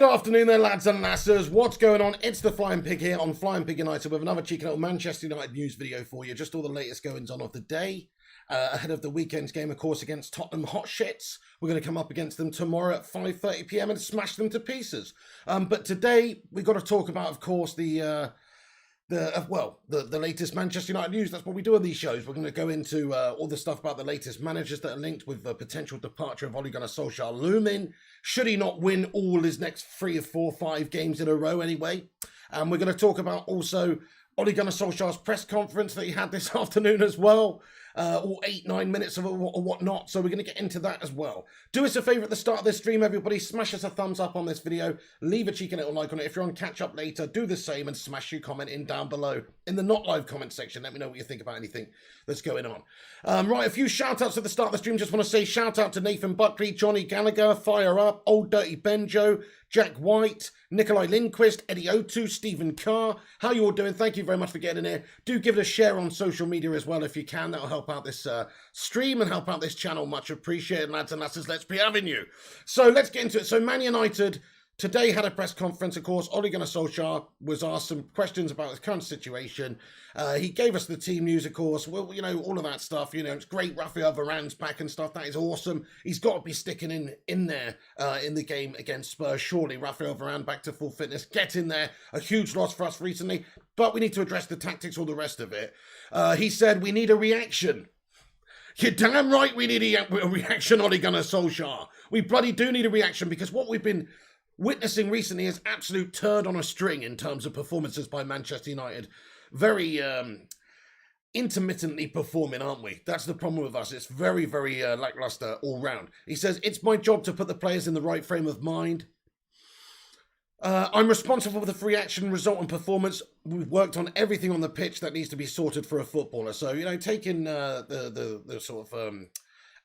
Good afternoon there, lads and lasses. What's going on? It's the Flying Pig here on Flying Pig United with another cheeky little Manchester United news video for you. Just all the latest goings on of the day. Ahead of the weekend's game, of course, against Tottenham Hotshits. We're going to come up against them tomorrow at 5:30 p.m. and smash them to pieces. But today, we've got to talk about, of course, the latest Manchester United news. That's what we do on these shows. We're going to go into all the stuff about the latest managers that are linked with the potential departure of Ole Gunnar Solskjaer looming. Should he not win all his next 3 or 4 or 5 games in a row anyway? And we're going to talk about also Ole Gunnar Solskjaer's press conference that he had this afternoon as well. All 8-9 minutes of it or whatnot. So we're going to get into that as well. Do us a favour at the start of this stream, everybody. Smash us a thumbs up on this video. Leave a cheeky little like on it. If you're on catch up later, do the same and smash your comment in down below in the not live comment section. Let me know what you think about anything that's going on. Right, a few shout outs at the start of the stream. Just want to say shout out to Nathan Buckley, Johnny Gallagher, Fire Up, Old Dirty Benjo, Jack White, Nikolai Lindquist, Eddie O2, Stephen Carr. How you all doing? Thank you very much for getting here. Do give it a share on social media as well if you can. That'll help out this stream and help out this channel. Much appreciated, lads and lasses. Let's be having you. So let's get into it. So Man United today had a press conference. Of course, Ole Gunnar Solskjaer was asked some questions about his current situation. He gave us the team news, of course. Well, you know, all of that stuff. You know, it's great. Rafael Varane's back and stuff. That is awesome. He's got to be sticking in there in the game against Spurs. Surely, Rafael Varane back to full fitness. Get in there. A huge loss for us recently. But we need to address the tactics, all the rest of it. He said we need a reaction. You're damn right we need a reaction, Ole Gunnar Solskjaer. We bloody do need a reaction because what we've been witnessing recently is absolute turd on a string in terms of performances by Manchester United. Very intermittently performing, aren't we? That's the problem with us. It's very, very lackluster all round. He says, it's my job to put the players in the right frame of mind. I'm responsible for the free action, result and performance. We've worked on everything on the pitch that needs to be sorted for a footballer. So, you know, taking the sort of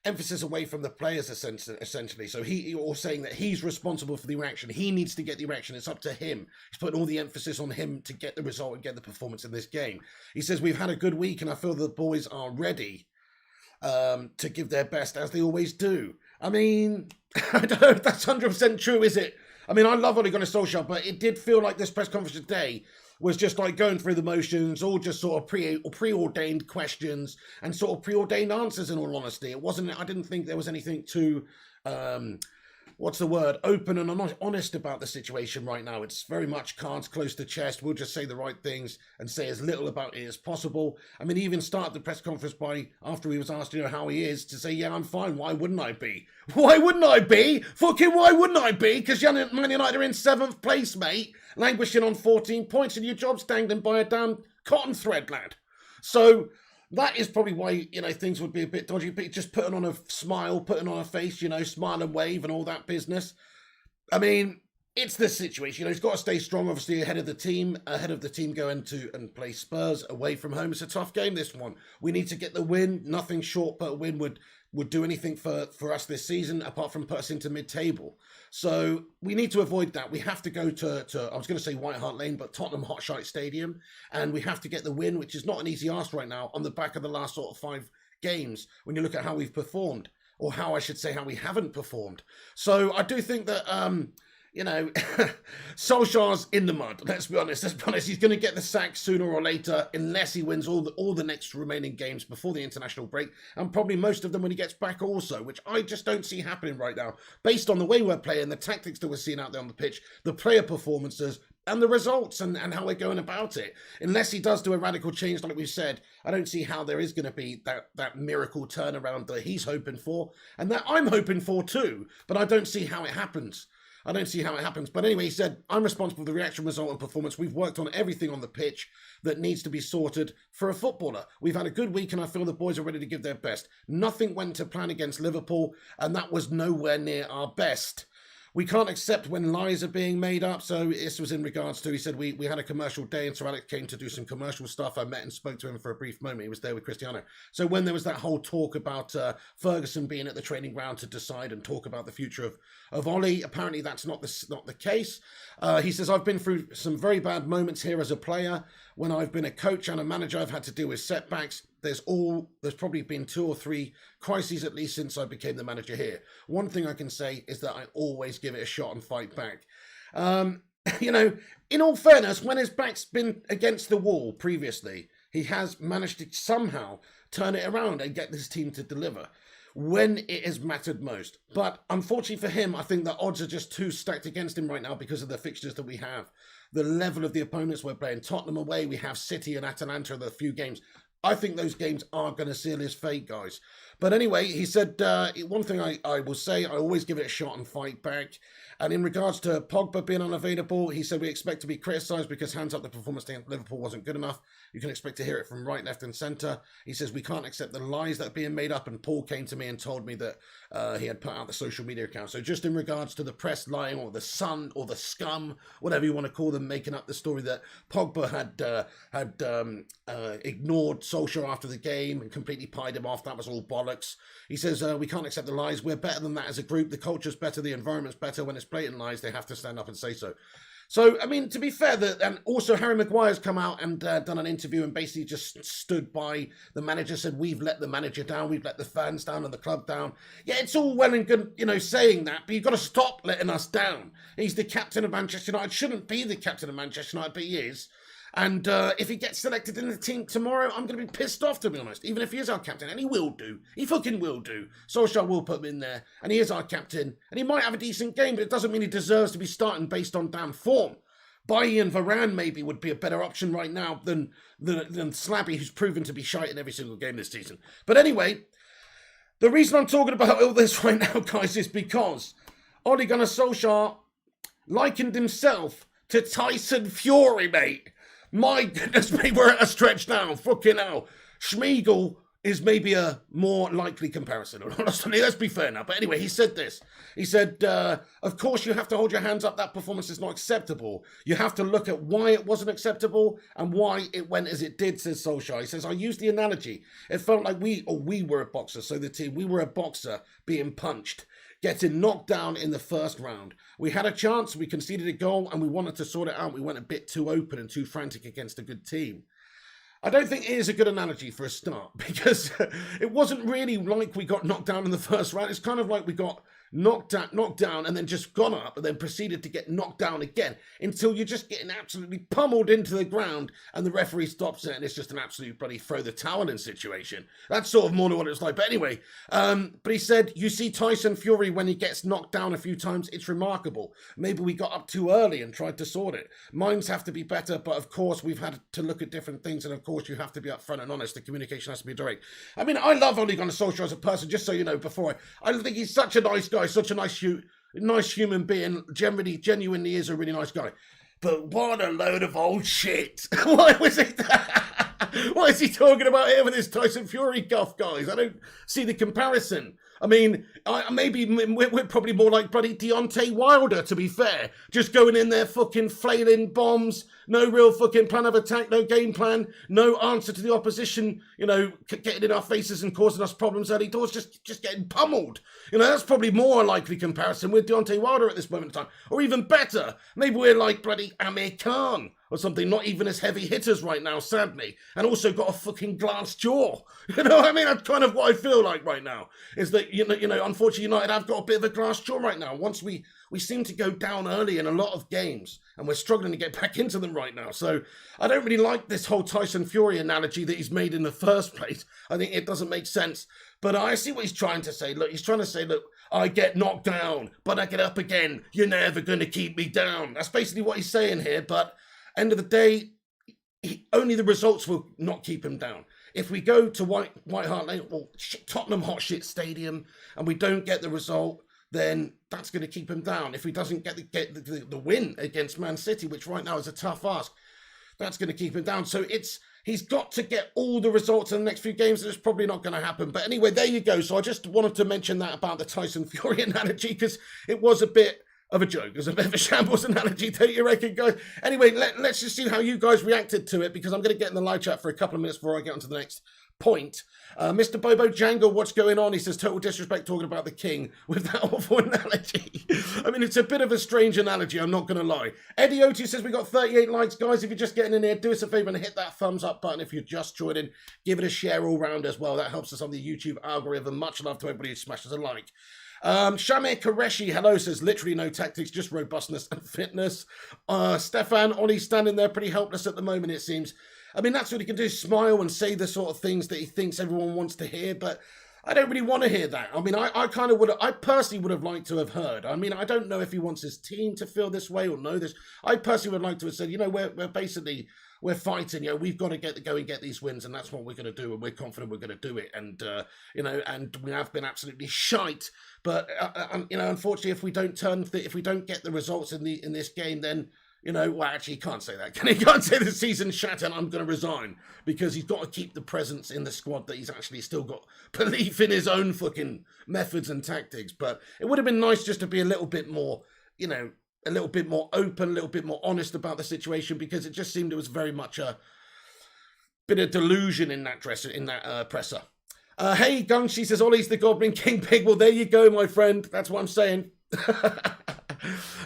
emphasis away from the players essentially. So or saying that he's responsible for the reaction. He needs to get the reaction. It's up to him. He's putting all the emphasis on him to get the result and get the performance in this game. He says, we've had a good week and I feel the boys are ready to give their best as they always do. I mean, I don't know if that's 100% true, is it? I mean, I love Ole Gunnar Solskjaer, but it did feel like this press conference today was just like going through the motions, all just sort of preordained questions and sort of preordained answers, in all honesty. It wasn't, I didn't think there was anything too, open and honest about the situation right now. It's very much cards close to chest. We'll just say the right things and say as little about it as possible. I mean, he even started the press conference by, after he was asked, you know, how he is, to say, yeah, I'm fine. Why wouldn't I be? Why wouldn't I be? Fucking why wouldn't I be? Because Man United are in 7th place, mate, languishing on 14 points, and your job's dangling by a damn cotton thread, lad. So that is probably why, you know, things would be a bit dodgy. But just putting on a smile, putting on a face, you know, smile and wave and all that business. I mean, it's this situation. You know, he's got to stay strong, obviously, ahead of the team going to and play Spurs away from home. It's a tough game, this one. We need to get the win. Nothing short but a win would do anything for us this season, apart from put us into mid-table. So we need to avoid that. We have to go to I was going to say White Hart Lane, but Tottenham Hotshite Stadium, and we have to get the win, which is not an easy ask right now, on the back of the last sort of 5 games, when you look at how we've performed, or how I should say how we haven't performed. So I do think that, you know, Solskjaer's in the mud. Let's be honest. He's going to get the sack sooner or later, unless he wins all the next remaining games before the international break, and probably most of them when he gets back also, which I just don't see happening right now, based on the way we're playing, the tactics that we're seeing out there on the pitch, the player performances, and the results and how we're going about it. Unless he does do a radical change, like we said, I don't see how there is going to be that miracle turnaround that he's hoping for, and that I'm hoping for too, but I don't see how it happens. But anyway, he said, I'm responsible for the reaction, result and performance. We've worked on everything on the pitch that needs to be sorted for a footballer. We've had a good week and I feel the boys are ready to give their best. Nothing went to plan against Liverpool, and that was nowhere near our best. We can't accept when lies are being made up. So this was in regards to, he said, we had a commercial day and Sir Alex came to do some commercial stuff. I met and spoke to him for a brief moment. He was there with Cristiano. So when there was that whole talk about Ferguson being at the training ground to decide and talk about the future of Ole, apparently that's not the case. He says, I've been through some very bad moments here as a player. When I've been a coach and a manager, I've had to deal with setbacks. There's probably been 2 or 3 crises at least since I became the manager here. One thing I can say is that I always give it a shot and fight back. You know, in all fairness, when his back's been against the wall previously, he has managed to somehow turn it around and get this team to deliver when it has mattered most. But unfortunately for him, I think the odds are just too stacked against him right now because of the fixtures that we have. The level of the opponents we're playing. Tottenham away, we have City and Atalanta in the few games. I think those games are going to seal his fate, guys. But anyway, he said, one thing I will say, I always give it a shot and fight back. And in regards to Pogba being unavailable, he said we expect to be criticised because hands up the performance against Liverpool wasn't good enough. You can expect to hear it from right, left and centre. He says we can't accept the lies that are being made up. And Paul came to me and told me that he had put out the social media account. So just in regards to the press lying or the Sun or the scum, whatever you want to call them, making up the story that Pogba had ignored Solskjaer after the game and completely pied him off. That was all bollocks. He says we can't accept the lies. We're better than that as a group. The culture's better. The environment's better. When it's blatant lies, they have to stand up and say so. So, I mean, to be fair, and also Harry Maguire's come out and done an interview and basically just stood by the manager, said, we've let the manager down, we've let the fans down and the club down. Yeah, it's all well and good, you know, saying that, but you've got to stop letting us down. He's the captain of Manchester United, shouldn't be the captain of Manchester United, but he is. And if he gets selected in the team tomorrow, I'm going to be pissed off, to be honest. Even if he is our captain. And he will do. He fucking will do. Solskjaer will put him in there. And he is our captain. And he might have a decent game, but it doesn't mean he deserves to be starting based on damn form. Bailly and Varane maybe would be a better option right now than Slabby, who's proven to be shite in every single game this season. But anyway, the reason I'm talking about all this right now, guys, is because Ole Gunnar Solskjaer likened himself to Tyson Fury, mate. My goodness me, we're at a stretch now. Fucking hell. Schmeigel is maybe a more likely comparison. Let's be fair now. But anyway, he said this. He said, of course, you have to hold your hands up. That performance is not acceptable. You have to look at why it wasn't acceptable and why it went as it did, says Solskjaer. He says, I used the analogy. It felt like we were a boxer. So the team, we were a boxer being punched, getting knocked down in the first round. We had a chance, we conceded a goal, and we wanted to sort it out. We went a bit too open and too frantic against a good team. I don't think it is a good analogy for a start, because it wasn't really like we got knocked down in the first round. It's kind of like we got knocked down and then just gone up and then proceeded to get knocked down again until you're just getting absolutely pummeled into the ground and the referee stops it and it's just an absolute bloody throw the towel in situation. That's sort of more than what it's like. But anyway, but he said, you see Tyson Fury when he gets knocked down a few times, it's remarkable. Maybe we got up too early and tried to sort it. Minds have to be better, but of course we've had to look at different things, and of course you have to be upfront and honest. The communication has to be direct. I mean, I love Ole Gunnar Solskjaer as a person, just so you know, before I think he's such a nice guy, such a nice human being, genuinely is a really nice guy. But what a load of old shit. What was it? What is he talking about here with this Tyson Fury guff, guys? I don't see the comparison. I mean, maybe we're probably more like bloody Deontay Wilder, to be fair. Just going in there fucking flailing bombs, no real fucking plan of attack, no game plan, no answer to the opposition, you know, getting in our faces and causing us problems early doors, just getting pummeled. You know, that's probably more a likely comparison with Deontay Wilder at this moment in time. Or even better, maybe we're like bloody Amir Khan or something, not even as heavy hitters right now, sadly, and also got a fucking glass jaw. You know what I mean? That's kind of what I feel like right now, is that, you know, unfortunately United have got a bit of a glass jaw right now. Once we seem to go down early in a lot of games, and we're struggling to get back into them right now. So I don't really like this whole Tyson Fury analogy that he's made in the first place. I think it doesn't make sense. But I see what he's trying to say. Look, he's trying to say, look, I get knocked down, but I get up again. You're never going to keep me down. That's basically what he's saying here. But end of the day, only the results will not keep him down. If we go to White Hart Lane or Tottenham Hot Shit Stadium and we don't get the result, then that's going to keep him down. If he doesn't get the win against Man City, which right now is a tough ask, that's going to keep him down. So he's got to get all the results in the next few games, and it's probably not going to happen. But anyway, there you go. So I just wanted to mention that about the Tyson Fury analogy, because it was a bit of a joke. It was a bit of a shambles analogy, don't you reckon, guys? Anyway, let's just see how you guys reacted to it, because I'm going to get in the live chat for a couple of minutes before I get on to the next point. Mr. Bobo Django, what's going on? He says, total disrespect talking about the king with that awful analogy. I mean, it's a bit of a strange analogy, I'm not going to lie. Eddie Oti says, we got 38 likes. Guys, if you're just getting in here, do us a favour and hit that thumbs up button. If you're just joining, give it a share all round as well. That helps us on the YouTube algorithm. Much love to everybody who smashes a like. Shamir Qureshi, hello, says literally no tactics, just robustness and fitness. Stefan, Ollie standing there pretty helpless at the moment, it seems. I mean, that's what he can do, smile and say the sort of things that he thinks everyone wants to hear, but I don't really want to hear that. I mean, I personally would have liked to have heard. I mean, I don't know if he wants his team to feel this way or know this. I personally would like to have said, we're fighting, we've got to go and get these wins, and that's what we're going to do, and we're confident we're going to do it. And, and we have been absolutely shite. But, unfortunately, if we don't get the results in this game, then, actually, he can't say that. He can't say the season's shat and I'm going to resign, because he's got to keep the presence in the squad that he's actually still got belief in his own fucking methods and tactics. But it would have been nice just to be a little bit more, a little bit more open, a little bit more honest about the situation, because it just seemed it was very much a bit of delusion in that presser. Hey, Gun, she says, Ollie's the Goblin King Pig. Well, there you go, my friend. That's what I'm saying.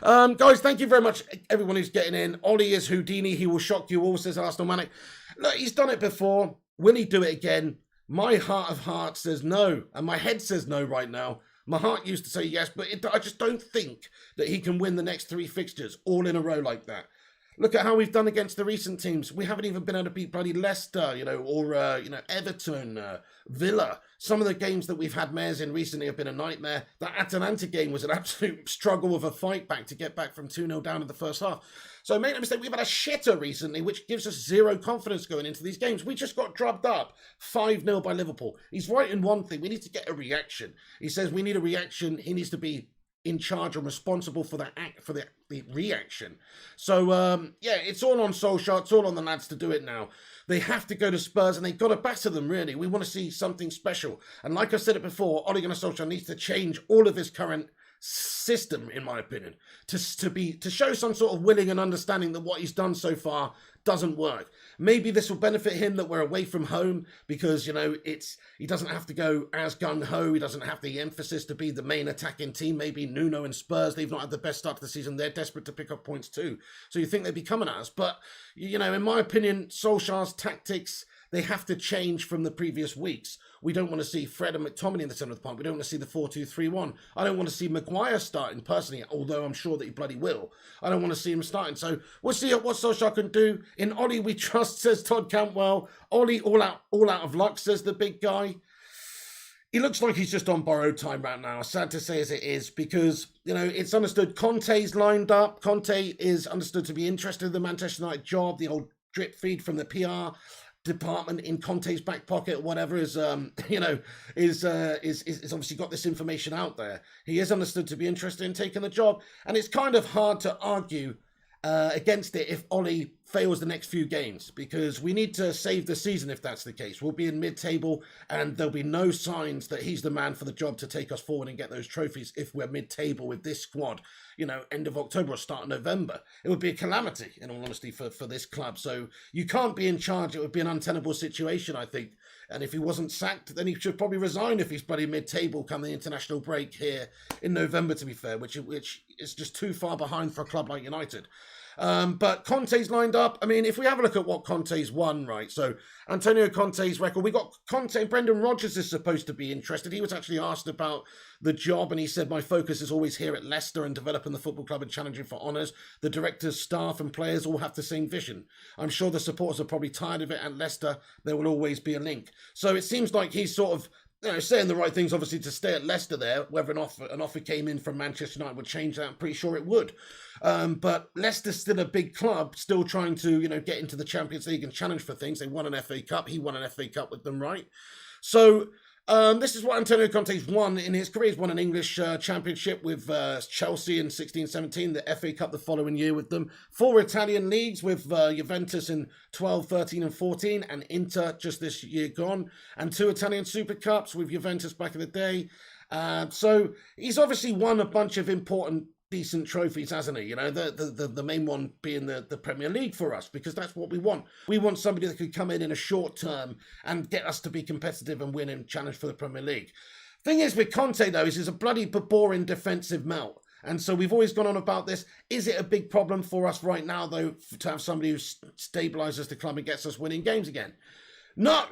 Guys, thank you very much, everyone who's getting in. Ollie is Houdini. He will shock you all, says Arsenal Manic. Look, he's done it before. Will he do it again? My heart of hearts says no, and my head says no right now. My heart used to say yes, but I just don't think that he can win the next 3 fixtures all in a row like that. Look at how we've done against the recent teams. We haven't even been able to beat bloody Leicester, or Everton, Villa. Some of the games that we've had mares in recently have been a nightmare. That Atalanta game was an absolute struggle of a fight back to get back from 2-0 down in the first half. So make no mistake, we've had a shitter recently, which gives us zero confidence going into these games. We just got drubbed up 5-0 by Liverpool. He's right in one thing. We need to get a reaction. He says we need a reaction. He needs to be in charge and responsible for the reaction. So, it's all on Solskjaer. It's all on the lads to do it now. They have to go to Spurs, and they've got to batter them, really. We want to see something special. And like I said it before, Ole Gunnar Solskjaer needs to change all of his current system, in my opinion, to show some sort of willing and understanding that what he's done so far doesn't work. Maybe this will benefit him that we're away from home, because he doesn't have to go as gung-ho. He doesn't have the emphasis to be the main attacking team. Maybe Nuno and Spurs, they've not had the best start to the season. They're desperate to pick up points too, so you think they'd be coming at us. But in my opinion, Solskjaer's tactics, they have to change from the previous weeks. We don't want to see Fred and McTominay in the centre of the park. We don't want to see the 4-2-3-1. I don't want to see Maguire starting, personally, although I'm sure that he bloody will. I don't want to see him starting. So we'll see what Solskjaer can do. In Ollie we trust, says Todd Campwell. Ollie all out of luck, says the big guy. He looks like he's just on borrowed time right now. Sad to say as it is, because, it's understood Conte's lined up. Conte is understood to be interested in the Manchester United job. The old drip feed from the PR department in Conte's back pocket, whatever, is obviously got this information out there. He is understood to be interested in taking the job, and it's kind of hard to argue against it if Ollie fails the next few games, because we need to save the season if that's the case. We'll be in mid-table, and there'll be no signs that he's the man for the job to take us forward and get those trophies if we're mid-table with this squad, end of October or start of November. It would be a calamity, in all honesty, for this club. So you can't be in charge. It would be an untenable situation, I think. And if he wasn't sacked, then he should probably resign if he's bloody mid-table come the international break here in November, to be fair, which is just too far behind for a club like United. But Conte's lined up. I mean, if we have a look at what Conte's won, right? So Antonio Conte's record, we got Conte. Brendan Rodgers is supposed to be interested. He was actually asked about the job, and he said, my focus is always here at Leicester and developing the football club and challenging for honours. The directors, staff and players all have the same vision. I'm sure the supporters are probably tired of it. At Leicester, there will always be a link. So it seems like he's sort of saying the right things, obviously, to stay at Leicester there. Whether an offer came in from Manchester United would change that, I'm pretty sure it would. But Leicester's still a big club, still trying to, get into the Champions League and challenge for things. They won an FA Cup. He won an FA Cup with them, right? So this is what Antonio Conte's won in his career. He's won an English championship with Chelsea in 16-17, the FA Cup the following year with them. 4 Italian leagues with Juventus in 12, 13 and 14, and Inter just this year gone. And 2 Italian Super Cups with Juventus back in the day. So he's obviously won a bunch of important decent trophies, hasn't he? The main one being the Premier League for us, because that's what we want. We want somebody that could come in a short term and get us to be competitive and win and challenge for the Premier League. Thing is with Conte, though, is he's a bloody boring defensive melt. And so we've always gone on about this. Is it a big problem for us right now, though, to have somebody who stabilises the club and gets us winning games again? No,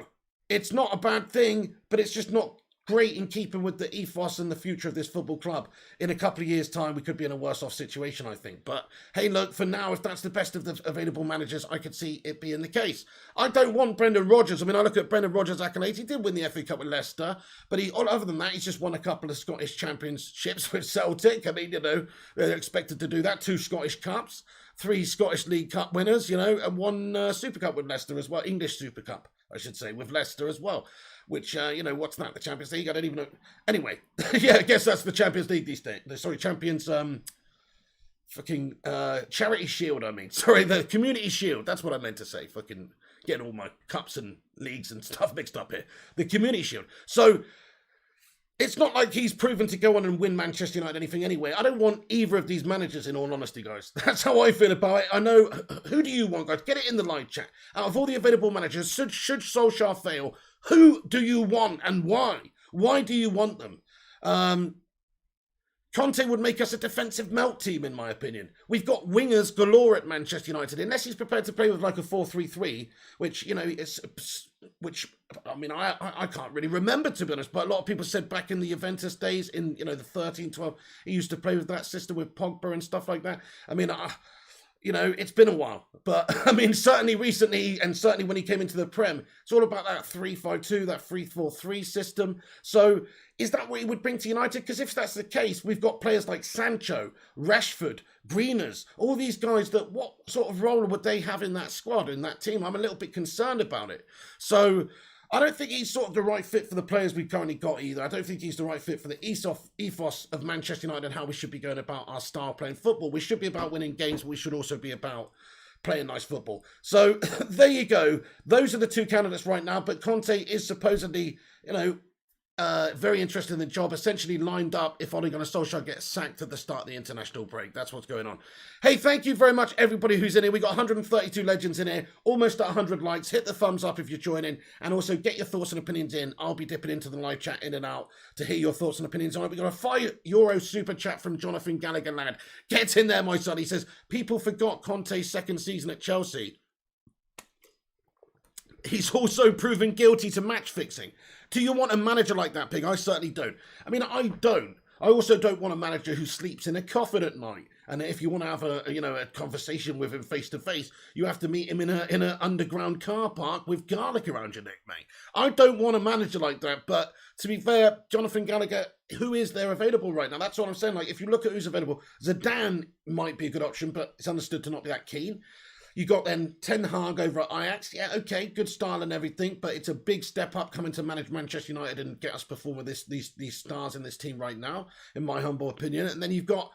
it's not a bad thing, but it's just not great in keeping with the ethos and the future of this football club. In a couple of years' time, we could be in a worse off situation, I think. But hey, look, for now, if that's the best of the available managers, I could see it being the case. I don't want Brendan Rodgers. I mean, I look at Brendan Rodgers' accolades. He did win the FA Cup with Leicester, but other than that, he's just won a couple of Scottish championships with Celtic. I mean, they're expected to do that. 2 Scottish Cups, 3 Scottish League Cup winners, and 1 Super Cup with Leicester as well. English Super Cup, I should say, with Leicester as well. Which, what's that? The Champions League? I don't even know. Anyway, yeah, I guess that's the Champions League these days. Sorry, Champions, Charity Shield, I mean. Sorry, the Community Shield. That's what I meant to say. Fucking getting all my cups and leagues and stuff mixed up here. The Community Shield. So, it's not like he's proven to go on and win Manchester United anything anyway. I don't want either of these managers, in all honesty, guys. That's how I feel about it. I know. Who do you want, guys? Get it in the live chat. Out of all the available managers, should Solskjaer fail, who do you want and why? Why do you want them? Conte would make us a defensive melt team, in my opinion. We've got wingers galore at Manchester United, unless he's prepared to play with like a 4-3-3, which, I mean, I can't really remember, to be honest, but a lot of people said back in the Juventus days, in, the 13-12, he used to play with that system with Pogba and stuff like that. I mean, it's been a while, but I mean, certainly recently, and certainly when he came into the Prem, it's all about that 3-5-2, that 3-4-3 system. So is that what he would bring to United? Because if that's the case, we've got players like Sancho, Rashford, Greeners, all these guys that what sort of role would they have in that squad, in that team? I'm a little bit concerned about it. So I don't think he's sort of the right fit for the players we've currently got either. I don't think he's the right fit for the ethos of Manchester United and how we should be going about our style playing football. We should be about winning games, but we should also be about playing nice football. So there you go. Those are the 2 candidates right now, but Conte is supposedly, very interested in the job, essentially lined up if Ole Gunnar Solskjaer gets sacked at the start of the international break. That's what's going on. Hey, thank you very much, everybody who's in here. We got 132 legends in here, almost at 100 likes. Hit the thumbs up if you're joining, and also get your thoughts and opinions in. I'll be dipping into the live chat in and out to hear your thoughts and opinions on it. We got a €5 super chat from Jonathan Gallagher, lad. Get in there, my son. He says, people forgot Conte's second season at Chelsea. He's also proven guilty to match fixing. Do you want a manager like that, Pig? I certainly don't. I mean, I don't. I also don't want a manager who sleeps in a coffin at night. And if you want to have a conversation with him face to face, you have to meet him in an underground car park with garlic around your neck, mate. I don't want a manager like that. But to be fair, Jonathan Gallagher, who is there available right now? That's what I'm saying. Like, if you look at who's available, Zidane might be a good option, but it's understood to not be that keen. You got then Ten Hag over at Ajax. Yeah, okay, good style and everything, but it's a big step up coming to manage Manchester United and get us performing these stars in this team right now, in my humble opinion. And then you've got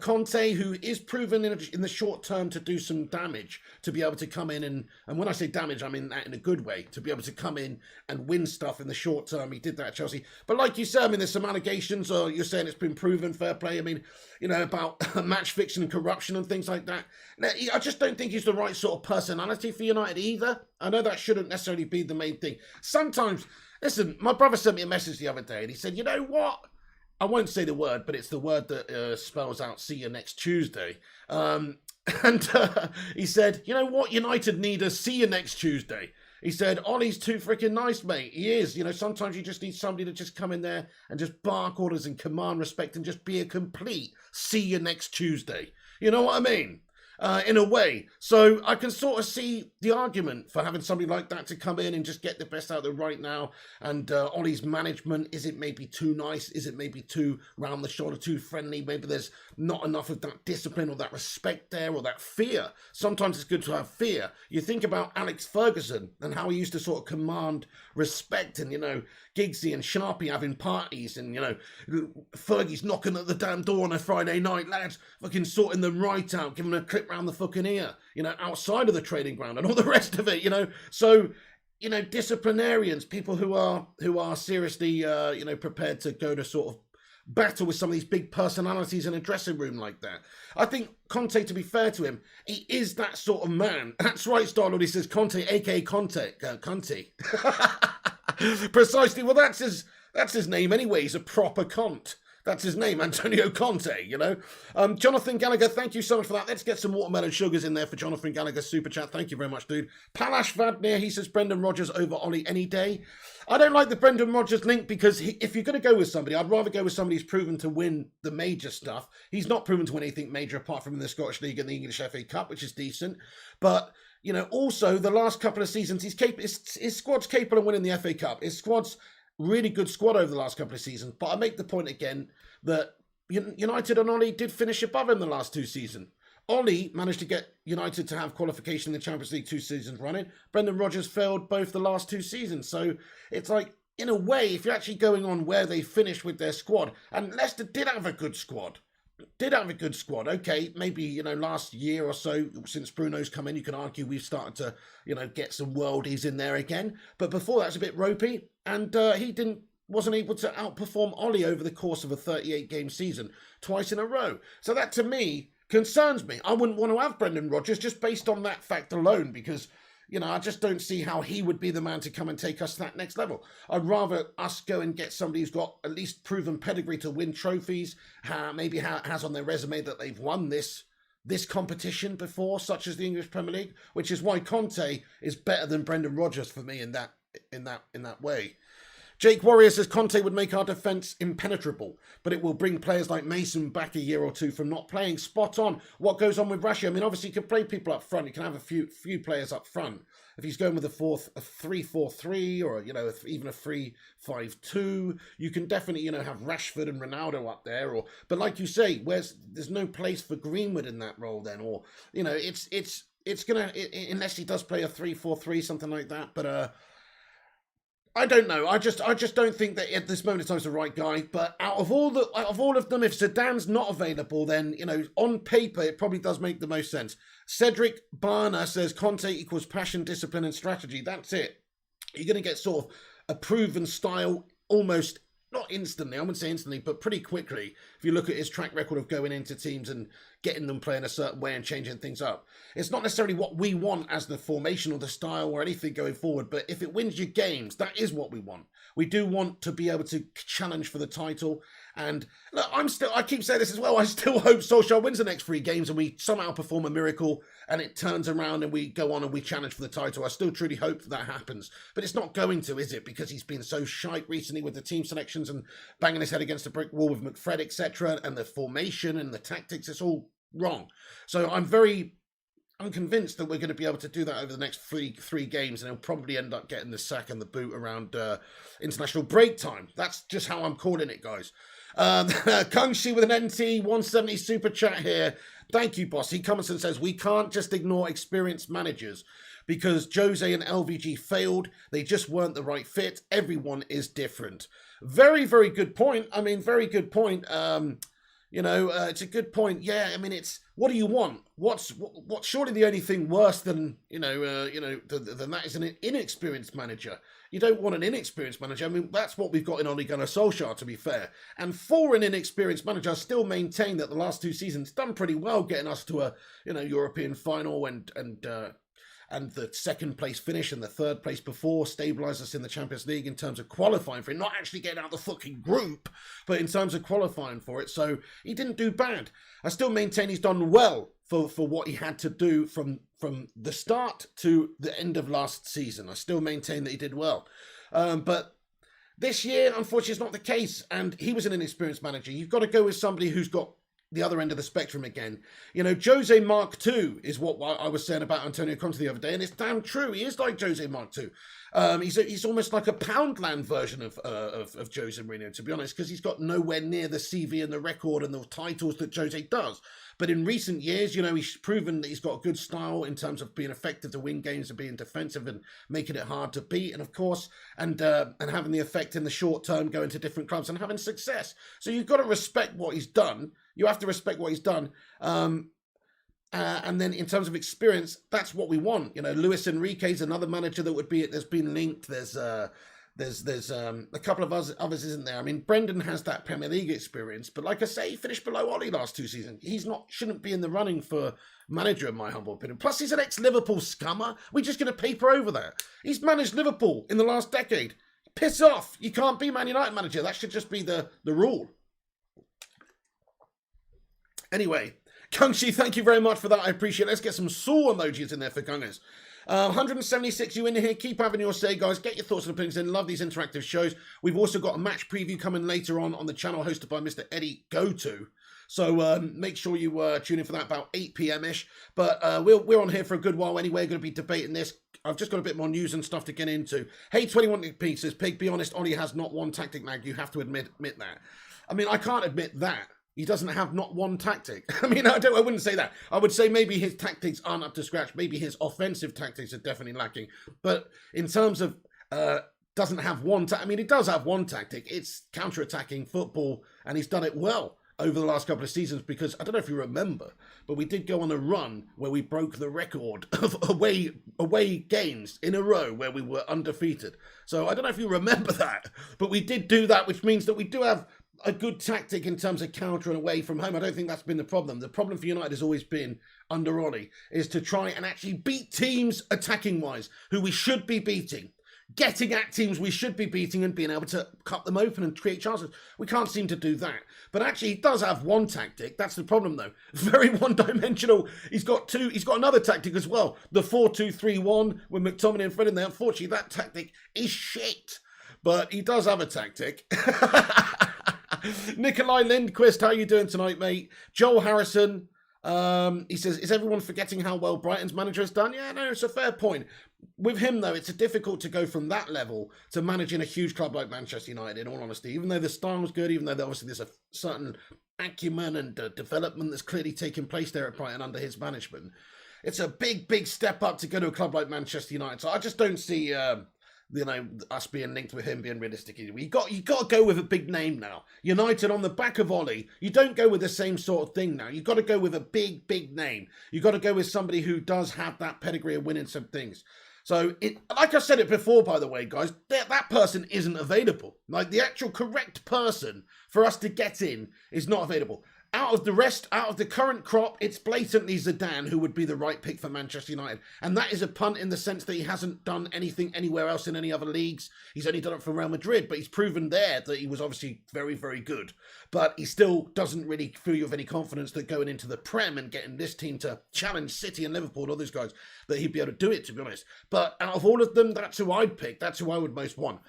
Conte, who is proven in the short term to do some damage, to be able to come in and when I say damage, I mean that in a good way, to be able to come in and win stuff in the short term. He did that at Chelsea. But like you said, I mean, there's some allegations, or you're saying it's been proven, fair play. I mean, about match fixing and corruption and things like that. I just don't think he's the right sort of personality for United either. I know that shouldn't necessarily be the main thing. Sometimes, listen, my brother sent me a message the other day and he said, you know what? I won't say the word, but it's the word that spells out "see you next Tuesday." He said, "You know what? United need a see you next Tuesday." He said, "Ollie's too freaking nice, mate. He is. Sometimes you just need somebody to just come in there and just bark orders and command respect and just be a complete see you next Tuesday." You know what I mean? In a way. So I can sort of see the argument for having somebody like that to come in and just get the best out of them right now. And Ollie's management, is it maybe too nice? Is it maybe too round the shoulder, too friendly? Maybe there's not enough of that discipline or that respect there or that fear. Sometimes it's good to have fear. You think about Alex Ferguson and how he used to sort of command respect and, Giggsy and Sharpie having parties and, Fergie's knocking at the damn door on a Friday night, lads, fucking sorting them right out, giving them a clip round the fucking ear, outside of the training ground and all the rest of it, So, disciplinarians, people who are seriously, prepared to go to sort of battle with some of these big personalities in a dressing room like that. I think Conte, to be fair to him, he is that sort of man. That's right, Starlord, he says Conte, a.k.a. Conte. Precisely. Well, that's his name anyway. He's a proper cunt. That's his name, Antonio Conte, you know. Jonathan Gallagher, thank you so much for that. Let's get some watermelon sugars in there for Jonathan Gallagher super chat. Thank you very much, dude. Palash Vadnir, he says Brendan Rodgers over Ollie any day. I don't like the Brendan Rodgers link because if you're going to go with somebody, I'd rather go with somebody who's proven to win the major stuff. He's not proven to win anything major apart from in the Scottish League and the English FA Cup, which is decent. But, you know, also the last couple of seasons, his squad's capable of winning the FA Cup. His squad's really good squad over the last couple of seasons. But I make the point again that United and Ollie did finish above him the last 2 seasons. Ollie managed to get United to have qualification in the Champions League 2 seasons running. Brendan Rodgers failed both the last 2 seasons. So it's like, in a way, if you're actually going on where they finished with their squad, and Leicester did have a good squad. Okay, maybe, you know, last year or so, since Bruno's come in, you can argue we've started to, you know, get some worldies in there again. But before that was a bit ropey, and he wasn't able to outperform Ollie over the course of a 38-game season twice in a row. So that, to me, concerns me. I wouldn't want to have Brendan Rodgers just based on that fact alone because, you know, I just don't see how he would be the man to come and take us to that next level. I'd rather us go and get somebody who's got at least proven pedigree to win trophies, maybe has on their resume that they've won this competition before, such as the English Premier League, which is why Conte is better than Brendan Rodgers for me in that way. Jake Warrior says Conte would make our defence impenetrable, but it will bring players like Mason back a year or two from not playing. Spot on. What goes on with Rashi? I mean, obviously, you can play people up front. You can have a few players up front. If he's going with a 3-4-3 or, you know, even a 3-5-2, you can definitely, you know, have Rashford and Ronaldo up there. But like you say, there's no place for Greenwood in that role then, or, you know, it's gonna, unless he does play a 3-4-3, something like that. But I don't know. I just don't think that at this moment in time is the right guy. But out of all of them, if Zidane's not available, then, you know, on paper it probably does make the most sense. Cedric Barner says Conte equals passion, discipline, and strategy. That's it. You're going to get sort of a proven style almost. Not instantly, I wouldn't say instantly, but pretty quickly. If you look at his track record of going into teams and getting them playing a certain way and changing things up. It's not necessarily what we want as the formation or the style or anything going forward, but if it wins you games, that is what we want. We do want to be able to challenge for the title. And look, I keep saying this as well, I still hope Solskjaer wins the next 3 games and we somehow perform a miracle and it turns around and we go on and we challenge for the title. I still truly hope that happens. But it's not going to, is it? Because he's been so shite recently with the team selections and banging his head against a brick wall with McFred, etc. And the formation and the tactics, it's all wrong. So I'm convinced that we're going to be able to do that over the next three games, and he'll probably end up getting the sack and the boot around international break time. That's just how I'm calling it, guys. Kung Shi with an NT 170 super chat here. Thank you, boss. He comes and says, we can't just ignore experienced managers because Jose and LVG failed. They just weren't the right fit. Everyone is different. Very, very good point. I mean, very good point. It's a good point. Yeah, I mean, it's what do you want? What's surely the only thing worse than than that is an inexperienced manager. You don't want an inexperienced manager. I mean, that's what we've got in Ole Gunnar Solskjaer, to be fair. And for an inexperienced manager, I still maintain that the last 2 seasons done pretty well, getting us to a European final and the second place finish and the third place before stabilised us in the Champions League in terms of qualifying for it, not actually getting out the fucking group, but in terms of qualifying for it. So he didn't do bad. I still maintain he's done well for what he had to do from the start to the end of last season. I still maintain that he did well. But this year, unfortunately, it's not the case. And he was an inexperienced manager. You've got to go with somebody who's got the other end of the spectrum again. Jose Mark II is what I was saying about Antonio Conte the other day, and it's damn true. He is like Jose Mark II. He's almost like a Poundland version of Jose Mourinho, to be honest, because he's got nowhere near the CV and the record and the titles that Jose does. But in recent years, he's proven that he's got a good style in terms of being effective to win games and being defensive and making it hard to beat, and of course, and having the effect in the short term, going to different clubs and having success. So you've got to respect what he's done. You have to respect what he's done. And then in terms of experience, that's what we want. Luis Enrique's another manager that there's been linked. There's a couple of others, isn't there? I mean, Brendan has that Premier League experience, but like I say, he finished below Ollie last 2 seasons. Shouldn't be in the running for manager, in my humble opinion. Plus, he's an ex-Liverpool scummer. We're just going to paper over that. He's managed Liverpool in the last decade. Piss off. You can't be Man United manager. That should just be the rule. Anyway, Kungshi, thank you very much for that. I appreciate it. Let's get some saw emojis in there for Kungers. 176 you in here. Keep having your say, guys. Get your thoughts and opinions in. Love these interactive shows. We've also got a match preview coming later on the channel hosted by Mr. Eddie Goto. So make sure you tune in for that about 8 p.m.-ish. But we're on here for a good while anyway. Going to be debating this. I've just got a bit more news and stuff to get into. Hey, 21 pieces. Pig, be honest, Ollie has not one tactic lag. You have to admit that. I mean, I can't admit that. He doesn't have not one tactic. I mean, I wouldn't say that. I would say maybe his tactics aren't up to scratch. Maybe his offensive tactics are definitely lacking. But in terms of doesn't have one I mean, he does have one tactic. It's counter-attacking football, and he's done it well over the last couple of seasons, because I don't know if you remember, but we did go on a run where we broke the record of away games in a row where we were undefeated. So I don't know if you remember that, but we did do that, which means that we do have a good tactic in terms of countering away from home. I don't think that's been the problem. The problem for United has always been, under Ollie, is to try and actually beat teams attacking-wise, who we should be beating. Getting at teams we should be beating and being able to cut them open and create chances. We can't seem to do that. But actually, he does have one tactic. That's the problem, though. Very one-dimensional. He's got two. He's got another tactic as well. The 4-2-3-1 with McTominay in front of there. Unfortunately, that tactic is shit. But he does have a tactic. Nikolai Lindquist, how you doing tonight, mate? Joel Harrison, he says, is everyone forgetting how well Brighton's manager has done? Yeah, no, it's a fair point. With him, though, it's difficult to go from that level to managing a huge club like Manchester United, in all honesty. Even though the style's good, even though obviously there's a certain acumen and development that's clearly taking place there at Brighton under his management, it's a big, big step up to go to a club like Manchester United. So I just don't see us being linked with him being realistic. You got to go with a big name now. United on the back of Ollie. You don't go with the same sort of thing now. You got to go with a big, big name. You got to go with somebody who does have that pedigree of winning some things. So, like I said it before, by the way, guys, that person isn't available. Like, the actual correct person for us to get in is not available. Out of the current crop, it's blatantly Zidane who would be the right pick for Manchester United. And that is a punt in the sense that he hasn't done anything anywhere else in any other leagues. He's only done it for Real Madrid, but he's proven there that he was obviously very, very good. But he still doesn't really fill you with any confidence that going into the Prem and getting this team to challenge City and Liverpool, all those guys, that he'd be able to do it, to be honest. But out of all of them, that's who I'd pick. That's who I would most want.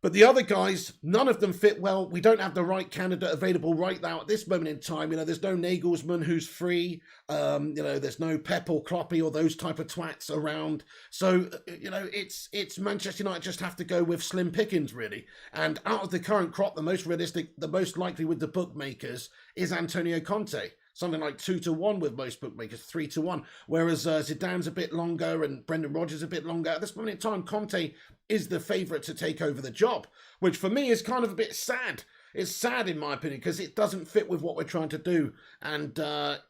But the other guys, none of them fit well. We don't have the right candidate available right now at this moment in time. There's no Nagelsmann who's free. There's no Pep or Kloppy or those type of twats around. So, it's Manchester United just have to go with slim pickings, really. And out of the current crop, the most realistic, the most likely with the bookmakers is Antonio Conte. Something like 2-1 with most bookmakers, 3-1. Whereas Zidane's a bit longer and Brendan Rodgers a bit longer. At this moment in time, Conte is the favourite to take over the job, which for me is kind of a bit sad. It's sad, in my opinion, because it doesn't fit with what we're trying to do. And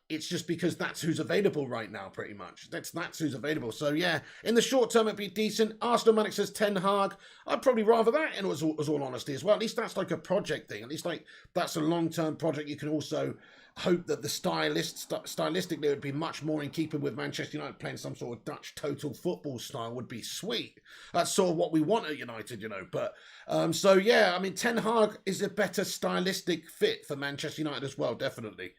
it's just because that's who's available right now, pretty much. That's who's available. So, yeah, in the short term, it'd be decent. Arsenal Manic says Ten Hag. I'd probably rather that, in all honesty, as well. At least that's like a project thing. At least like that's a long-term project. You can also hope that the stylistically it would be much more in keeping with Manchester United playing some sort of Dutch total football style would be sweet. That's sort of what we want at United, But so yeah, I mean, Ten Hag is a better stylistic fit for Manchester United as well, definitely.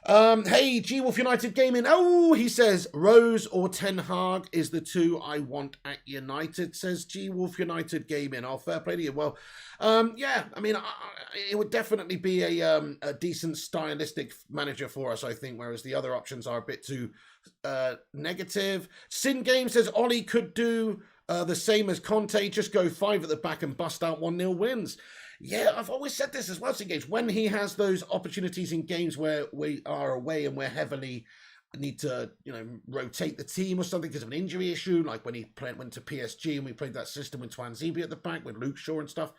Hey, G-Wolf United Gaming. Oh, he says, Rose or Ten Hag is the two I want at United, says G-Wolf United Gaming. Oh, fair play to you. Well, yeah, I mean, it would definitely be a decent stylistic manager for us, I think, whereas the other options are a bit too negative. Sin Game says, Ollie could do the same as Conte, just go 5 at the back and bust out 1-0 wins. Yeah, I've always said this as well, Sin Games. When he has those opportunities in games where we are away and we're heavily need to, rotate the team or something because of an injury issue, like when he went to PSG and we played that system with Twanzebe at the back with Luke Shaw and stuff,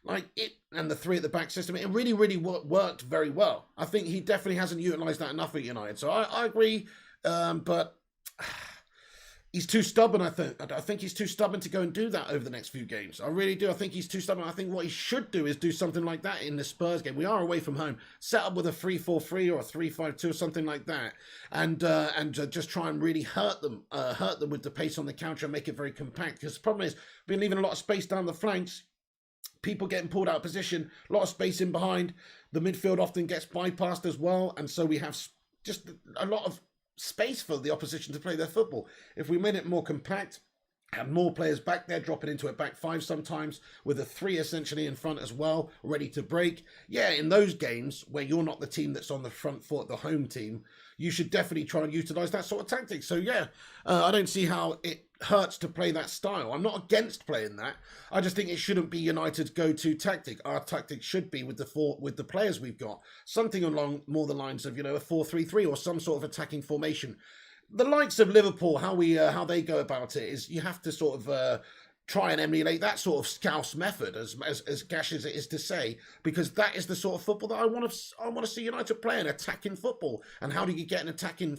like it, and the 3 at the back system, it really, really worked very well. I think he definitely hasn't utilised that enough at United. So I agree, but he's too stubborn, I think. I think he's too stubborn to go and do that over the next few games. I really do. I think he's too stubborn. I think what he should do is do something like that in the Spurs game. We are away from home. Set up with a 3-4-3 or a 3-5-2 or something like that. And just try and really hurt them with the pace on the counter and make it very compact. Because the problem is, we've been leaving a lot of space down the flanks. people getting pulled out of position, a lot of space in behind. The midfield often gets bypassed as well, and so we have just a lot of space for the opposition to play their football. If we made it more compact, have more players back there, dropping into a back five sometimes, with a three essentially in front as well, ready to break. Yeah, in those games where you're not the team that's on the front foot, the home team, you should definitely try and utilise that sort of tactic. So yeah, I don't see how it hurts to play that style. I'm not against playing that. I just think it shouldn't be United's go-to tactic. Our tactic should be with the players we've got, something along more the lines of, a 4-3-3 or some sort of attacking formation. The likes of Liverpool, how they go about it is you have to sort of try and emulate that sort of Scouse method, as gash as it is to say, because that is the sort of football that I want to see United play, an attacking football. And how do you get an attacking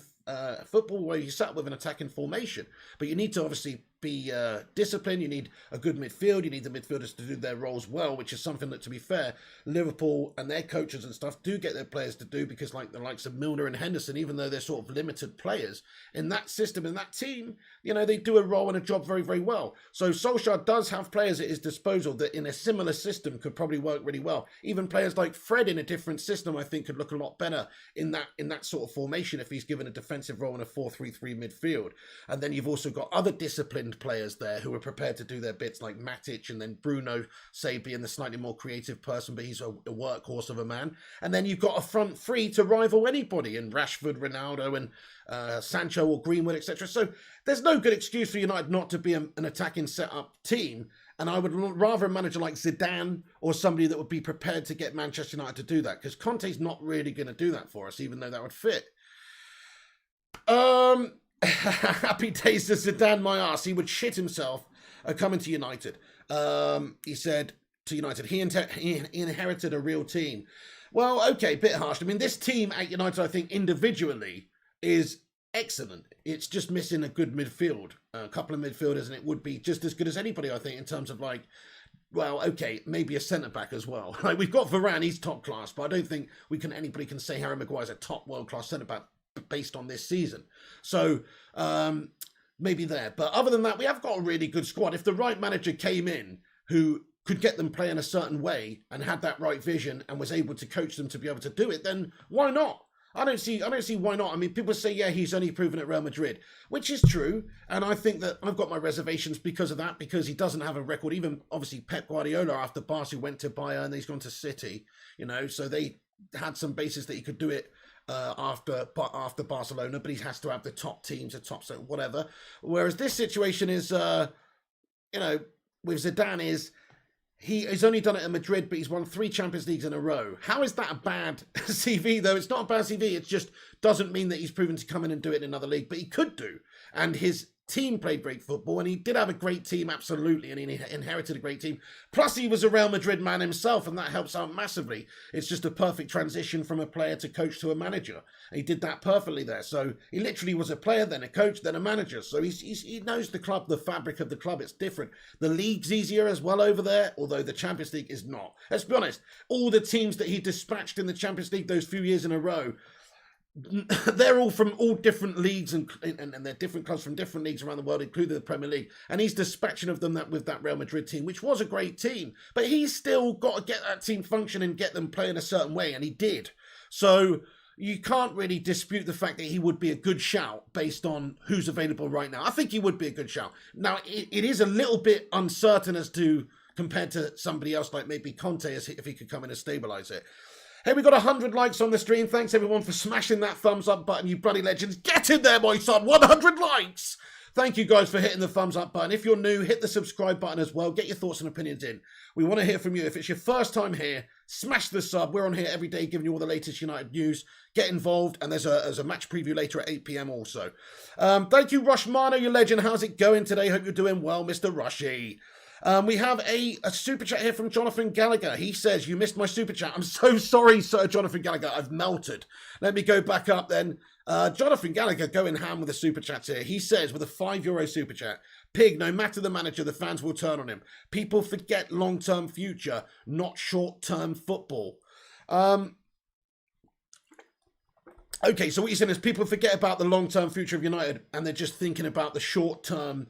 football where you set up with an attacking formation? But you need to obviously be disciplined. You need a good midfield. You need the midfielders to do their roles well, which is something that, to be fair, Liverpool and their coaches and stuff do get their players to do, because like the likes of Milner and Henderson, even though they're sort of limited players in that system, in that team, they do a role and a job very, very well. So Solskjaer does have players at his disposal that in a similar system could probably work really well. Even players like Fred in a different system, I think, could look a lot better in that sort of formation if he's given a defensive role in a 4-3-3 midfield. And then you've also got other disciplined players there who are prepared to do their bits, like Matic, and then Bruno, say, being the slightly more creative person, but he's a workhorse of a man. And then you've got a front three to rival anybody in Rashford, Ronaldo, and Sancho or Greenwood, etc. So there's no good excuse for United not to be an attacking set-up team. And I would rather a manager like Zidane or somebody that would be prepared to get Manchester United to do that, because Conte's not really going to do that for us, even though that would fit. Happy days to Zidane, my arse. He would shit himself coming to United. He said to United, he inherited a real team. Well, okay, bit harsh. I mean, this team at United, I think, individually is excellent. It's just missing a good midfield, a couple of midfielders, and it would be just as good as anybody, I think, in terms of well, okay, maybe a centre-back as well. Like, we've got Varane, he's top class, but I don't think anybody can say Harry Maguire's a top world-class centre-back based on this season. So, maybe there. But other than that, we have got a really good squad. If the right manager came in who could get them playing a certain way and had that right vision and was able to coach them to be able to do it, then why not? I don't see why not. I mean, people say, yeah, he's only proven at Real Madrid, which is true. And I think that I've got my reservations because of that, because he doesn't have a record. Even obviously Pep Guardiola after Barca went to Bayern, and he's gone to City, so they had some basis that he could do it after Barcelona, but he has to have the top teams, the top, so whatever. Whereas this situation is, with Zidane is, he's only done it at Madrid, but he's won 3 Champions Leagues in a row. How is that a bad CV, though? It's not a bad CV. It just doesn't mean that he's proven to come in and do it in another league, but he could do. And his team played great football, and he did have a great team, absolutely, and he inherited a great team. Plus, he was a Real Madrid man himself, and that helps out massively. It's just a perfect transition from a player to coach to a manager. And he did that perfectly there. So he literally was a player, then a coach, then a manager. So he knows the club, the fabric of the club. It's different. The league's easier as well over there, although the Champions League is not. Let's be honest, all the teams that he dispatched in the Champions League those few years in a row, they're all from all different leagues and they're different clubs from different leagues around the world, including the Premier League. And he's dispatching of them with that Real Madrid team, which was a great team. But he's still got to get that team functioning and get them playing a certain way, and he did. So you can't really dispute the fact that he would be a good shout based on who's available right now. I think he would be a good shout. Now, it is a little bit uncertain as to, compared to somebody else like maybe Conte, if he could come in and stabilise it. Hey, we got 100 likes on the stream. Thanks, everyone, for smashing that thumbs up button, you bloody legends. Get in there, my son. 100 likes. Thank you, guys, for hitting the thumbs up button. If you're new, hit the subscribe button as well. Get your thoughts and opinions in. We want to hear from you. If it's your first time here, smash the sub. We're on here every day giving you all the latest United news. Get involved, and there's a match preview later at 8 p.m. also. Thank you, Rushmano, you legend. How's it going today? Hope you're doing well, Mr. Rushy. We have a super chat here from Jonathan Gallagher. He says, you missed my super chat. I'm so sorry, Sir Jonathan Gallagher. I've melted. Let me go back up then. Jonathan Gallagher going ham with the super chats here. He says, with a €5 super chat, Pig, no matter the manager, the fans will turn on him. People forget long-term future, not short-term football. Okay, so what you're saying is people forget about the long-term future of United and they're just thinking about the short-term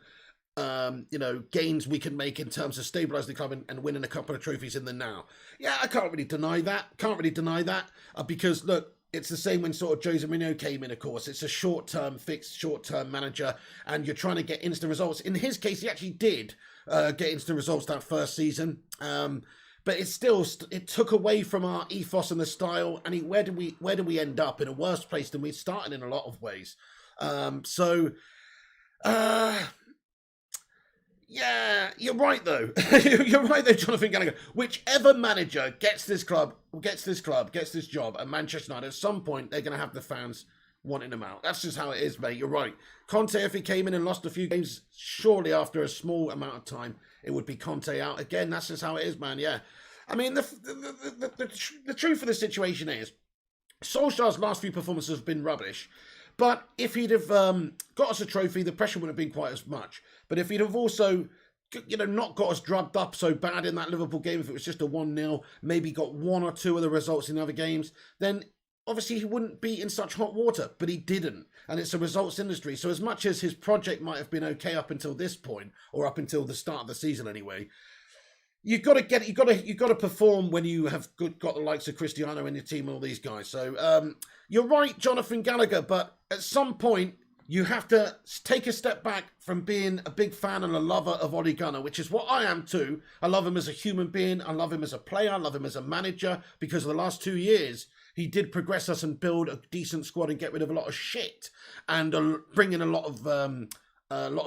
gains we can make in terms of stabilising the club and winning a couple of trophies in the now. Yeah, I can't really deny that. Because, look, it's the same when sort of Jose Mourinho came in, of course. It's a short-term fix, short-term manager, and you're trying to get instant results. In his case, he actually did get instant results that first season. But it took away from our ethos and the style. And where do we end up? In a worse place than we started in a lot of ways. Yeah, you're right though. You're right though, Jonathan Gallagher. Whichever manager gets this job at Manchester United, at some point they're going to have the fans wanting him out. That's just how it is, mate. You're right. Conte, if he came in and lost a few games, surely after a small amount of time, it would be Conte out again. That's just how it is, man. Yeah. I mean, the truth of the situation is, Solskjaer's last few performances have been rubbish. But if he'd have got us a trophy, the pressure wouldn't have been quite as much. But if he'd have also, not got us drugged up so bad in that Liverpool game, if it was just a 1-0, maybe got one or two of the results in other games, then obviously he wouldn't be in such hot water. But he didn't. And it's a results industry. So as much as his project might have been okay up until this point, or up until the start of the season anyway, you've got to perform when you have got the likes of Cristiano in your team and all these guys. So you're right, Jonathan Gallagher, but at some point you have to take a step back from being a big fan and a lover of Ole Gunnar, which is what I am too. I love him as a human being. I love him as a player. I love him as a manager, because of the last 2 years, he did progress us and build a decent squad and get rid of a lot of shit and bring in a lot of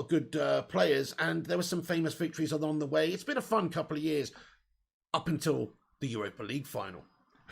good players, and there were some famous victories along the way. It's been a fun couple of years up until the Europa League final,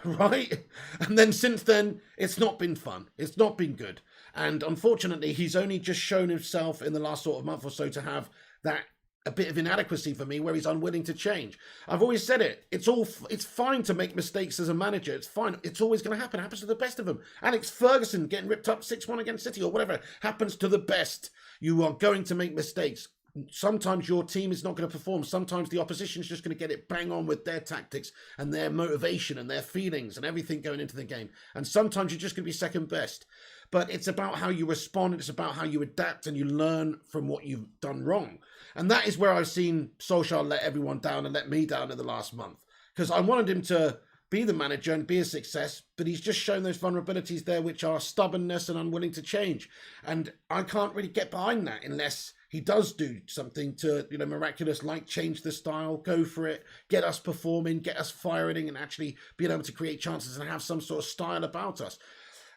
right? And then since then, it's not been fun. It's not been good. And unfortunately, he's only just shown himself in the last sort of month or so to have that a bit of inadequacy for me, where he's unwilling to change. I've always said it. It's fine to make mistakes as a manager. It's fine. It's always going to happen. It happens to the best of them. Alex Ferguson getting ripped up 6-1 against City or whatever happens to the best. You are going to make mistakes. Sometimes your team is not going to perform. Sometimes the opposition is just going to get it bang on with their tactics and their motivation and their feelings and everything going into the game. And sometimes you're just going to be second best. But it's about how you respond. It's about how you adapt and you learn from what you've done wrong. And that is where I've seen Solskjaer let everyone down and let me down in the last month. Because I wanted him to be the manager and be a success, but he's just shown those vulnerabilities there, which are stubbornness and unwilling to change. And I can't really get behind that unless he does do something to, miraculous, like change the style, go for it, get us performing, get us firing, and actually being able to create chances and have some sort of style about us.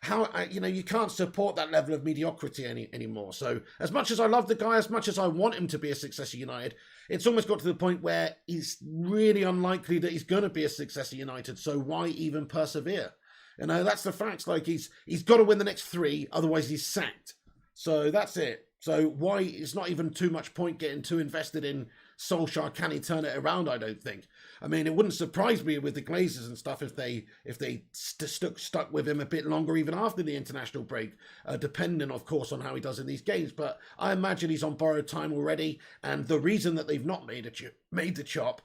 You can't support that level of mediocrity anymore. So as much as I love the guy, as much as I want him to be a success at United, it's almost got to the point where he's really unlikely that he's going to be a success at United. So why even persevere? That's the facts. Like he's got to win the next 3, otherwise he's sacked. So that's it. So why? It's not even too much point getting too invested in Solskjaer. Can he turn it around? I don't think. I mean, it wouldn't surprise me with the Glazers and stuff if they stuck with him a bit longer, even after the international break, depending, of course, on how he does in these games. But I imagine he's on borrowed time already, and the reason that they've not made the chop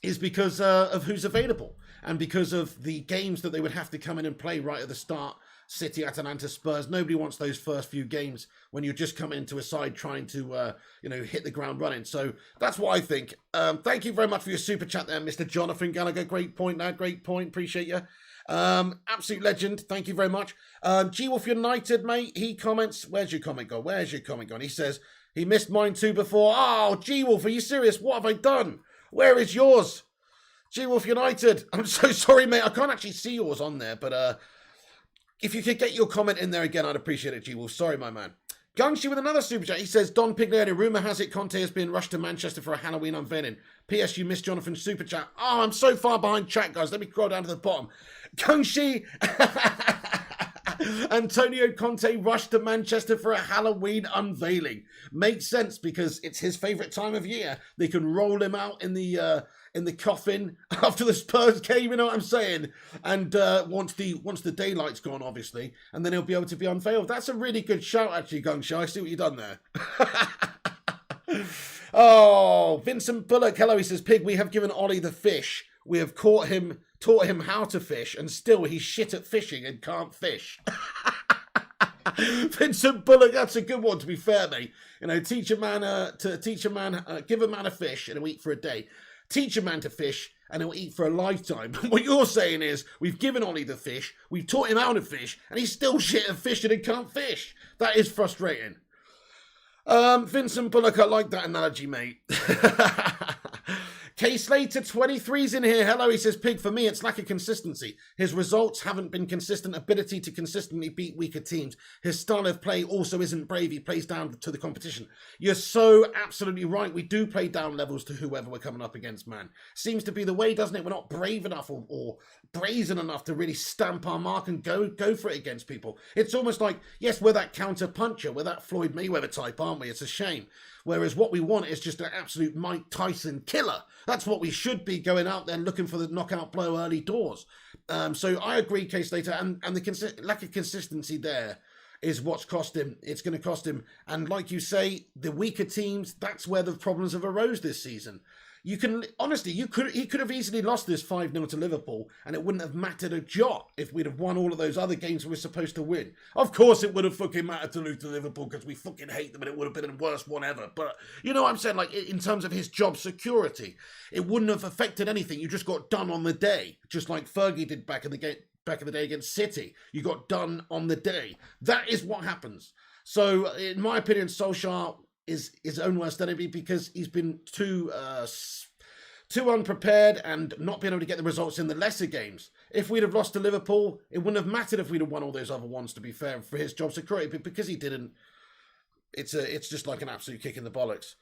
is because of who's available and because of the games that they would have to come in and play right at the start. City, Atalanta, Spurs. Nobody wants those first few games when you're just coming into a side trying to, hit the ground running. So that's what I think. Thank you very much for your super chat there, Mr. Jonathan Gallagher. Great point there. Great point. Appreciate you. Absolute legend. Thank you very much. G-Wolf United, mate. He comments. Where's your comment gone? He says, he missed mine too before. Oh, G-Wolf, are you serious? What have I done? Where is yours? G-Wolf United. I'm so sorry, mate. I can't actually see yours on there, but, if you could get your comment in there again, I'd appreciate it, G-Wolf. Sorry, my man. Gungshi with another super chat. He says, Don Piglioni, rumour has it Conte has been rushed to Manchester for a Halloween unveiling. P.S. You missed Jonathan's super chat. Oh, I'm so far behind chat, guys. Let me scroll down to the bottom. Gungshi, Antonio Conte rushed to Manchester for a Halloween unveiling. Makes sense because it's his favourite time of year. They can roll him out in the coffin after the Spurs game, you know what I'm saying? And once the daylight's gone, obviously, and then he'll be able to be unveiled. That's a really good shout, actually, Gungsha. I see what you've done there. Oh, Vincent Bullock. Hello, he says, Pig, we have given Ollie the fish. We have taught him how to fish, and still he's shit at fishing and can't fish. Vincent Bullock, that's a good one, to be fair, mate. You know, give a man a fish and he'll eat for a day. Teach a man to fish and he'll eat for a lifetime. What you're saying is, we've given Ollie the fish, we've taught him how to fish, and he's still shit at fishing and can't fish. That is frustrating. Vincent Bullock, I like that analogy, mate. K Slater 23's in here. Hello, he says, Pig, for me, it's lack of consistency. His results haven't been consistent, ability to consistently beat weaker teams. His style of play also isn't brave. He plays down to the competition. You're so absolutely right. We do play down levels to whoever we're coming up against, man. Seems to be the way, doesn't it? We're not brave enough or brazen enough to really stamp our mark and go for it against people. It's almost like, yes, we're that counter puncher. We're that Floyd Mayweather type, aren't we? It's a shame. Whereas what we want is just an absolute Mike Tyson killer. That's what we should be, going out there looking for the knockout blow early doors. So I agree, K Slater, and the lack of consistency there is what's cost him. It's going to cost him. And like you say, the weaker teams, that's where the problems have arose this season. You can, honestly, he could have easily lost this 5-0 to Liverpool, and it wouldn't have mattered a jot if we'd have won all of those other games we were supposed to win. Of course it would have fucking mattered to lose to Liverpool because we fucking hate them and it would have been the worst one ever. But you know what I'm saying? Like, in terms of his job security, it wouldn't have affected anything. You just got done on the day, just like Fergie did back in the day against City. You got done on the day. That is what happens. So, in my opinion, Solskjaer is his own worst enemy because he's been too unprepared and not being able to get the results in the lesser games. If we'd have lost to Liverpool, it wouldn't have mattered if we'd have won all those other ones, to be fair, for his job security. But because he didn't, it's just like an absolute kick in the bollocks.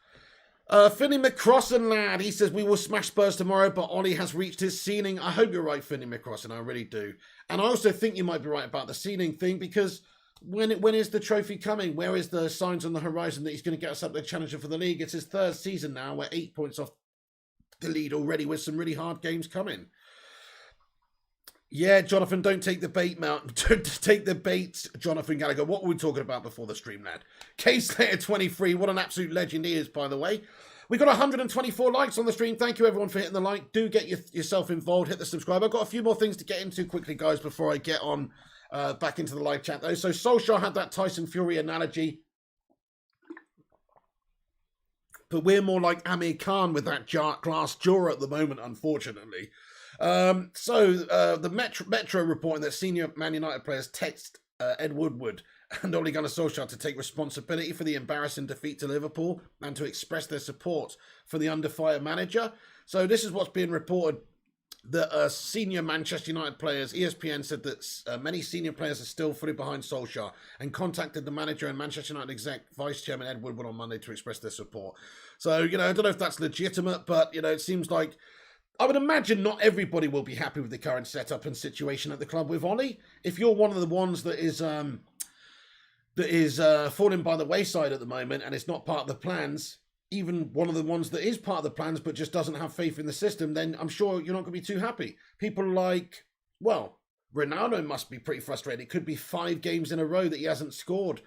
Finney McCrossan, lad, he says, we will smash Spurs tomorrow, but Ollie has reached his ceiling. I hope you're right, Finney McCrossan, I really do. And I also think you might be right about the ceiling thing, because when is the trophy coming? Where is the signs on the horizon that he's going to get us up there challenging for the league? It's his third season now. We're 8 points off the lead already with some really hard games coming. Yeah, Jonathan, don't take the bait, Mount. Don't take the bait, Jonathan Gallagher. What were we talking about before the stream, lad? K-Slater 23, what an absolute legend he is, by the way. We got 124 likes on the stream. Thank you, everyone, for hitting the like. Do get yourself involved. Hit the subscribe. I've got a few more things to get into quickly, guys, before I get on back into the live chat, though. So Solskjaer had that Tyson Fury analogy, but we're more like Amir Khan with that glass jaw at the moment, unfortunately. The Metro reporting that senior Man United players text Ed Woodward and Ole Gunnar Solskjaer to take responsibility for the embarrassing defeat to Liverpool and to express their support for the under-fire manager. So this is what's being reported. The senior Manchester United players, ESPN said that many senior players are still fully behind Solskjaer and contacted the manager and Manchester United exec vice chairman Ed Woodward on Monday to express their support. So, I don't know if that's legitimate, but, it seems like, I would imagine not everybody will be happy with the current setup and situation at the club with Ollie. If you're one of the ones that is falling by the wayside at the moment and it's not part of the plans, even one of the ones that is part of the plans but just doesn't have faith in the system, then I'm sure you're not going to be too happy. People like, Ronaldo must be pretty frustrated. It could be 5 games in a row that he hasn't scored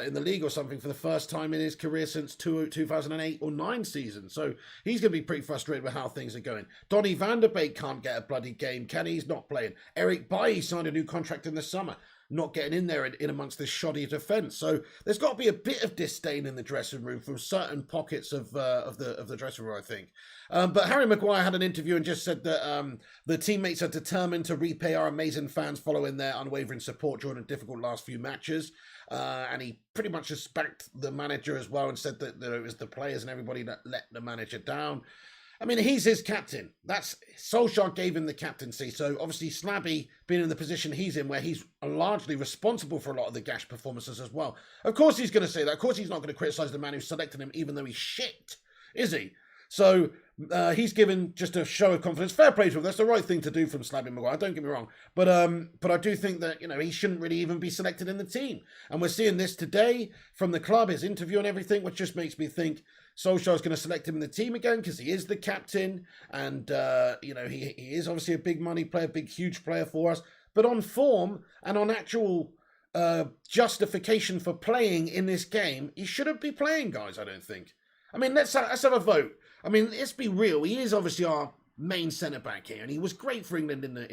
in the league or something for the first time in his career since 2008 or 9 season. So he's going to be pretty frustrated with how things are going. Donny van der Beek can't get a bloody game, can he? He's not playing. Eric Bailly signed a new contract in the summer, not getting in there in amongst this shoddy defence. So there's got to be a bit of disdain in the dressing room from certain pockets of the dressing room, I think. But Harry Maguire had an interview and just said that the teammates are determined to repay our amazing fans following their unwavering support during a difficult last few matches. And he pretty much just backed the manager as well and said that it was the players and everybody that let the manager down. I mean, he's his captain. Solskjaer gave him the captaincy. So obviously Slabby being in the position he's in where he's largely responsible for a lot of the gash performances as well. Of course he's going to say that. Of course he's not going to criticise the man who selected him even though he's shit, is he? So he's given just a show of confidence. Fair play to him. That's the right thing to do from Slabby Maguire. Don't get me wrong. But I do think that, he shouldn't really even be selected in the team. And we're seeing this today from the club, his interview and everything, which just makes me think Solskjaer's going to select him in the team again because he is the captain. And, he is obviously a big money player, big, huge player for us. But on form and on actual justification for playing in this game, he shouldn't be playing, guys, I don't think. I mean, let's have a vote. I mean, let's be real. He is obviously our main centre back here, and he was great for England in the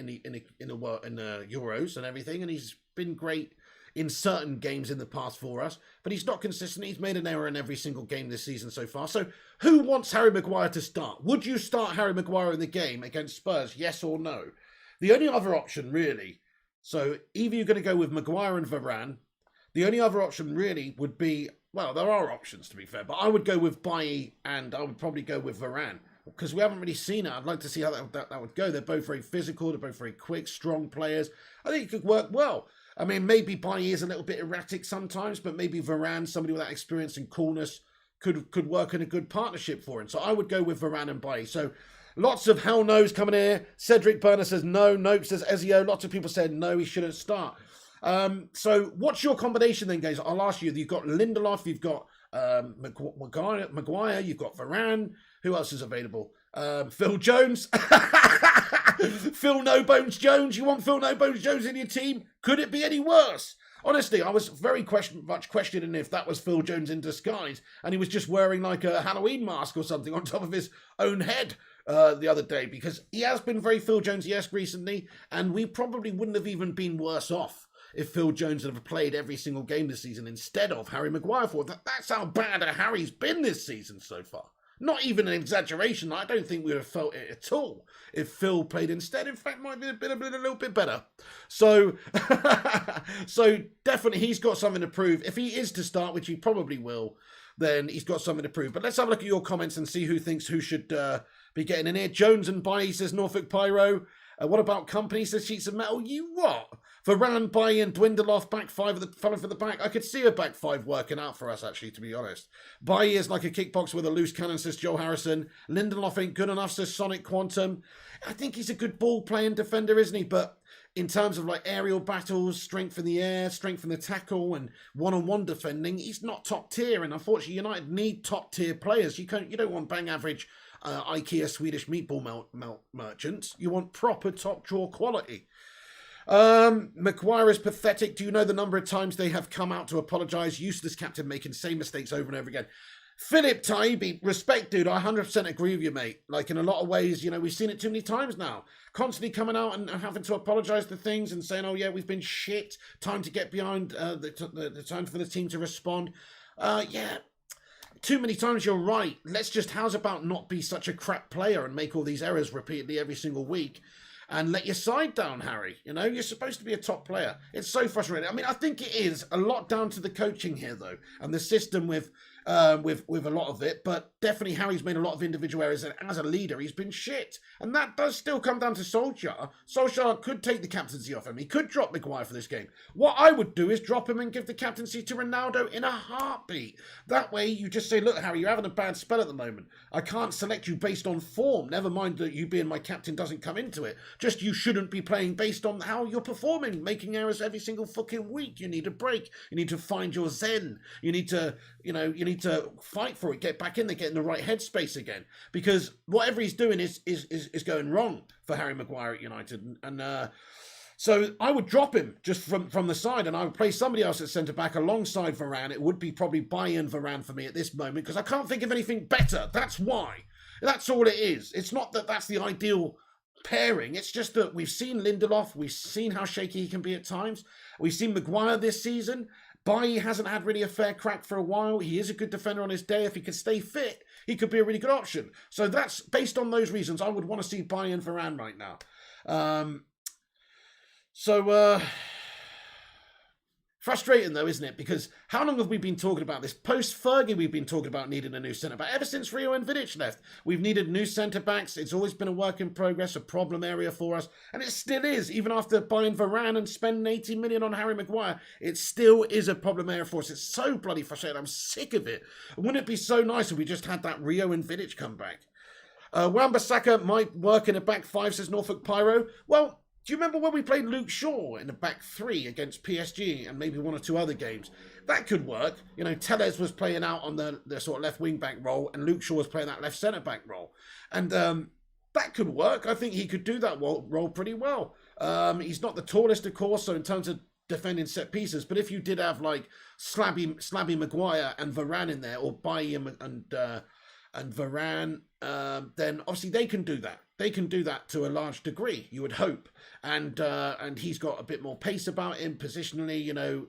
Euros and everything, and he's been great in certain games in the past for us, but he's not consistent. He's made an error in every single game this season so far. So who wants Harry Maguire to start? Would you start Harry Maguire in the game against Spurs, yes or no? The only other option, really, so either you're going to go with Maguire and Varane. The only other option really would be, well, there are options to be fair, but I would go with Bailly and I would probably go with Varane because we haven't really seen it. I'd like to see how that would go. They're both very physical. They're both very quick, strong players. I think it could work well. I mean, maybe Bailly is a little bit erratic sometimes, but maybe Varane, somebody with that experience and coolness, could work in a good partnership for him. So I would go with Varane and Bailly. So lots of hell no's coming here. Cedric Burner says no. Nope says Ezio. Lots of people said no, he shouldn't start. So what's your combination then, guys? I'll ask you. You've got Lindelof, you've got Maguire, you've got Varane. Who else is available? Phil Jones. Phil No Bones Jones. You want Phil No Bones Jones in your team? Could it be any worse? Honestly, I was very much questioning if that was Phil Jones in disguise and he was just wearing like a Halloween mask or something on top of his own head the other day, because he has been very Phil Jones-esque recently, and we probably wouldn't have even been worse off if Phil Jones had played every single game this season instead of Harry Maguire for it. That's how bad Harry's been this season so far. Not even an exaggeration. I don't think we would have felt it at all if Phil played instead. In fact, might have been a little bit better. So, so definitely he's got something to prove. If he is to start, which he probably will, then he's got something to prove. But let's have a look at your comments and see who thinks who should be getting in here. Jones and Bailly says Norfolk Pyro. What about Company says Sheets of Metal? You what? Varane, Bailly and Dwindle back five of the fellow for the back. I could see a back five working out for us, actually, to be honest. Bailly is like a kickboxer with a loose cannon, says Joe Harrison. Lindelof ain't good enough, says Sonic Quantum. I think he's a good ball-playing defender, isn't he? But in terms of like aerial battles, strength in the air, strength in the tackle, and one-on-one defending, he's not top tier. And unfortunately, United need top-tier players. You don't want bang average IKEA Swedish meatball merchants. You want proper top drawer quality. Maguire is pathetic. Do you know the number of times they have come out to apologise? Useless captain making same mistakes over and over again. Philip Taibbi, respect, dude. I 100% agree with you, mate. Like, in a lot of ways, we've seen it too many times now. Constantly coming out and having to apologise for things and saying, oh, yeah, we've been shit. Time to get behind the time for the team to respond. Yeah. Too many times, you're right. How's about not be such a crap player and make all these errors repeatedly every single week and let your side down, Harry? You're supposed to be a top player. It's so frustrating. I mean, I think it is a lot down to the coaching here, though, and the system with a lot of it. But definitely Harry's made a lot of individual errors, and as a leader, he's been shit. And that does still come down to Solskjaer. Solskjaer could take the captaincy off him. He could drop Maguire for this game. What I would do is drop him and give the captaincy to Ronaldo in a heartbeat. That way, you just say, look, Harry, you're having a bad spell at the moment. I can't select you based on form. Never mind that you being my captain doesn't come into it. Just you shouldn't be playing based on how you're performing, making errors every single fucking week. You need a break. You need to find your zen. You need to fight for it, get back in there, get in the right headspace again. Because whatever he's doing is going wrong for Harry Maguire at United. And so I would drop him just from the side, and I would play somebody else at centre-back alongside Varane. It would be probably Bailly and Varane for me at this moment, because I can't think of anything better. That's why. That's all it is. It's not that that's the ideal pairing. It's just that we've seen Lindelof. We've seen how shaky he can be at times. We've seen Maguire this season. Bailly hasn't had really a fair crack for a while. He is a good defender on his day. If he could stay fit, he could be a really good option. So that's based on those reasons. I would want to see Bailly and Varane right now. Frustrating though, isn't it? Because how long have we been talking about this? Post-Fergie, we've been talking about needing a new centre-back. Ever since Rio and Vidic left, we've needed new centre-backs. It's always been a work in progress, a problem area for us. And it still is. Even after buying Varane and spending 80 million on Harry Maguire, it still is a problem area for us. It's so bloody frustrating. I'm sick of it. Wouldn't it be so nice if we just had that Rio and Vidic come back? Wan-Bissaka might work in a back five, says Norfolk Pyro. Well, do you remember when we played Luke Shaw in the back three against PSG and maybe one or two other games? That could work. Tellez was playing out on the sort of left wing back role, and Luke Shaw was playing that left centre back role. And that could work. I think he could do that role pretty well. He's not the tallest, of course, so in terms of defending set pieces, but if you did have like Slabby Maguire and Varane in there, or Bailly and Varane, then obviously they can do that. They can do that to a large degree, you would hope. And he's got a bit more pace about him, positionally,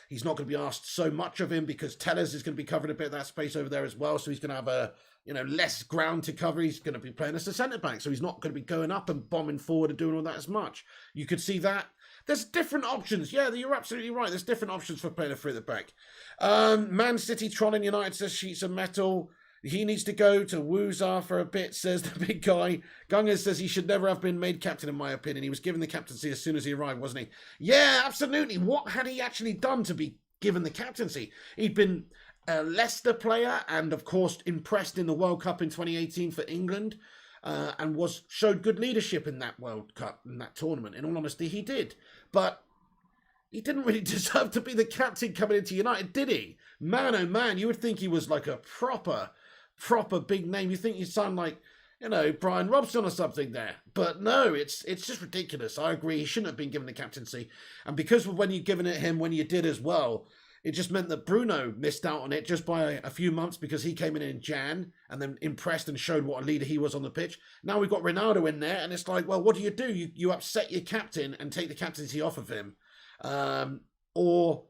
He's not going to be asked so much of him because Tellers is going to be covering a bit of that space over there as well. So he's going to have a, less ground to cover. He's going to be playing as a centre-back. So he's not going to be going up and bombing forward and doing all that as much. You could see that. There's different options. Yeah, you're absolutely right. There's different options for playing a free at the back. Man City trolling United says Sheets of Metal. He needs to go to Woozar for a bit, says the big guy. Gunga says he should never have been made captain, in my opinion. He was given the captaincy as soon as he arrived, wasn't he? Yeah, absolutely. What had he actually done to be given the captaincy? He'd been a Leicester player and, of course, impressed in the World Cup in 2018 for England and showed good leadership in that World Cup, in that tournament. In all honesty, he did. But he didn't really deserve to be the captain coming into United, did he? Man, oh man, you would think he was like a proper big name. You think he'd sound like, Brian Robson or something there. But no, it's just ridiculous. I agree. He shouldn't have been given the captaincy. And because of when you've given it him, when you did as well, it just meant that Bruno missed out on it just by a few months because he came in Jan and then impressed and showed what a leader he was on the pitch. Now we've got Ronaldo in there and it's like, well, what do? You upset your captain and take the captaincy off of him. Or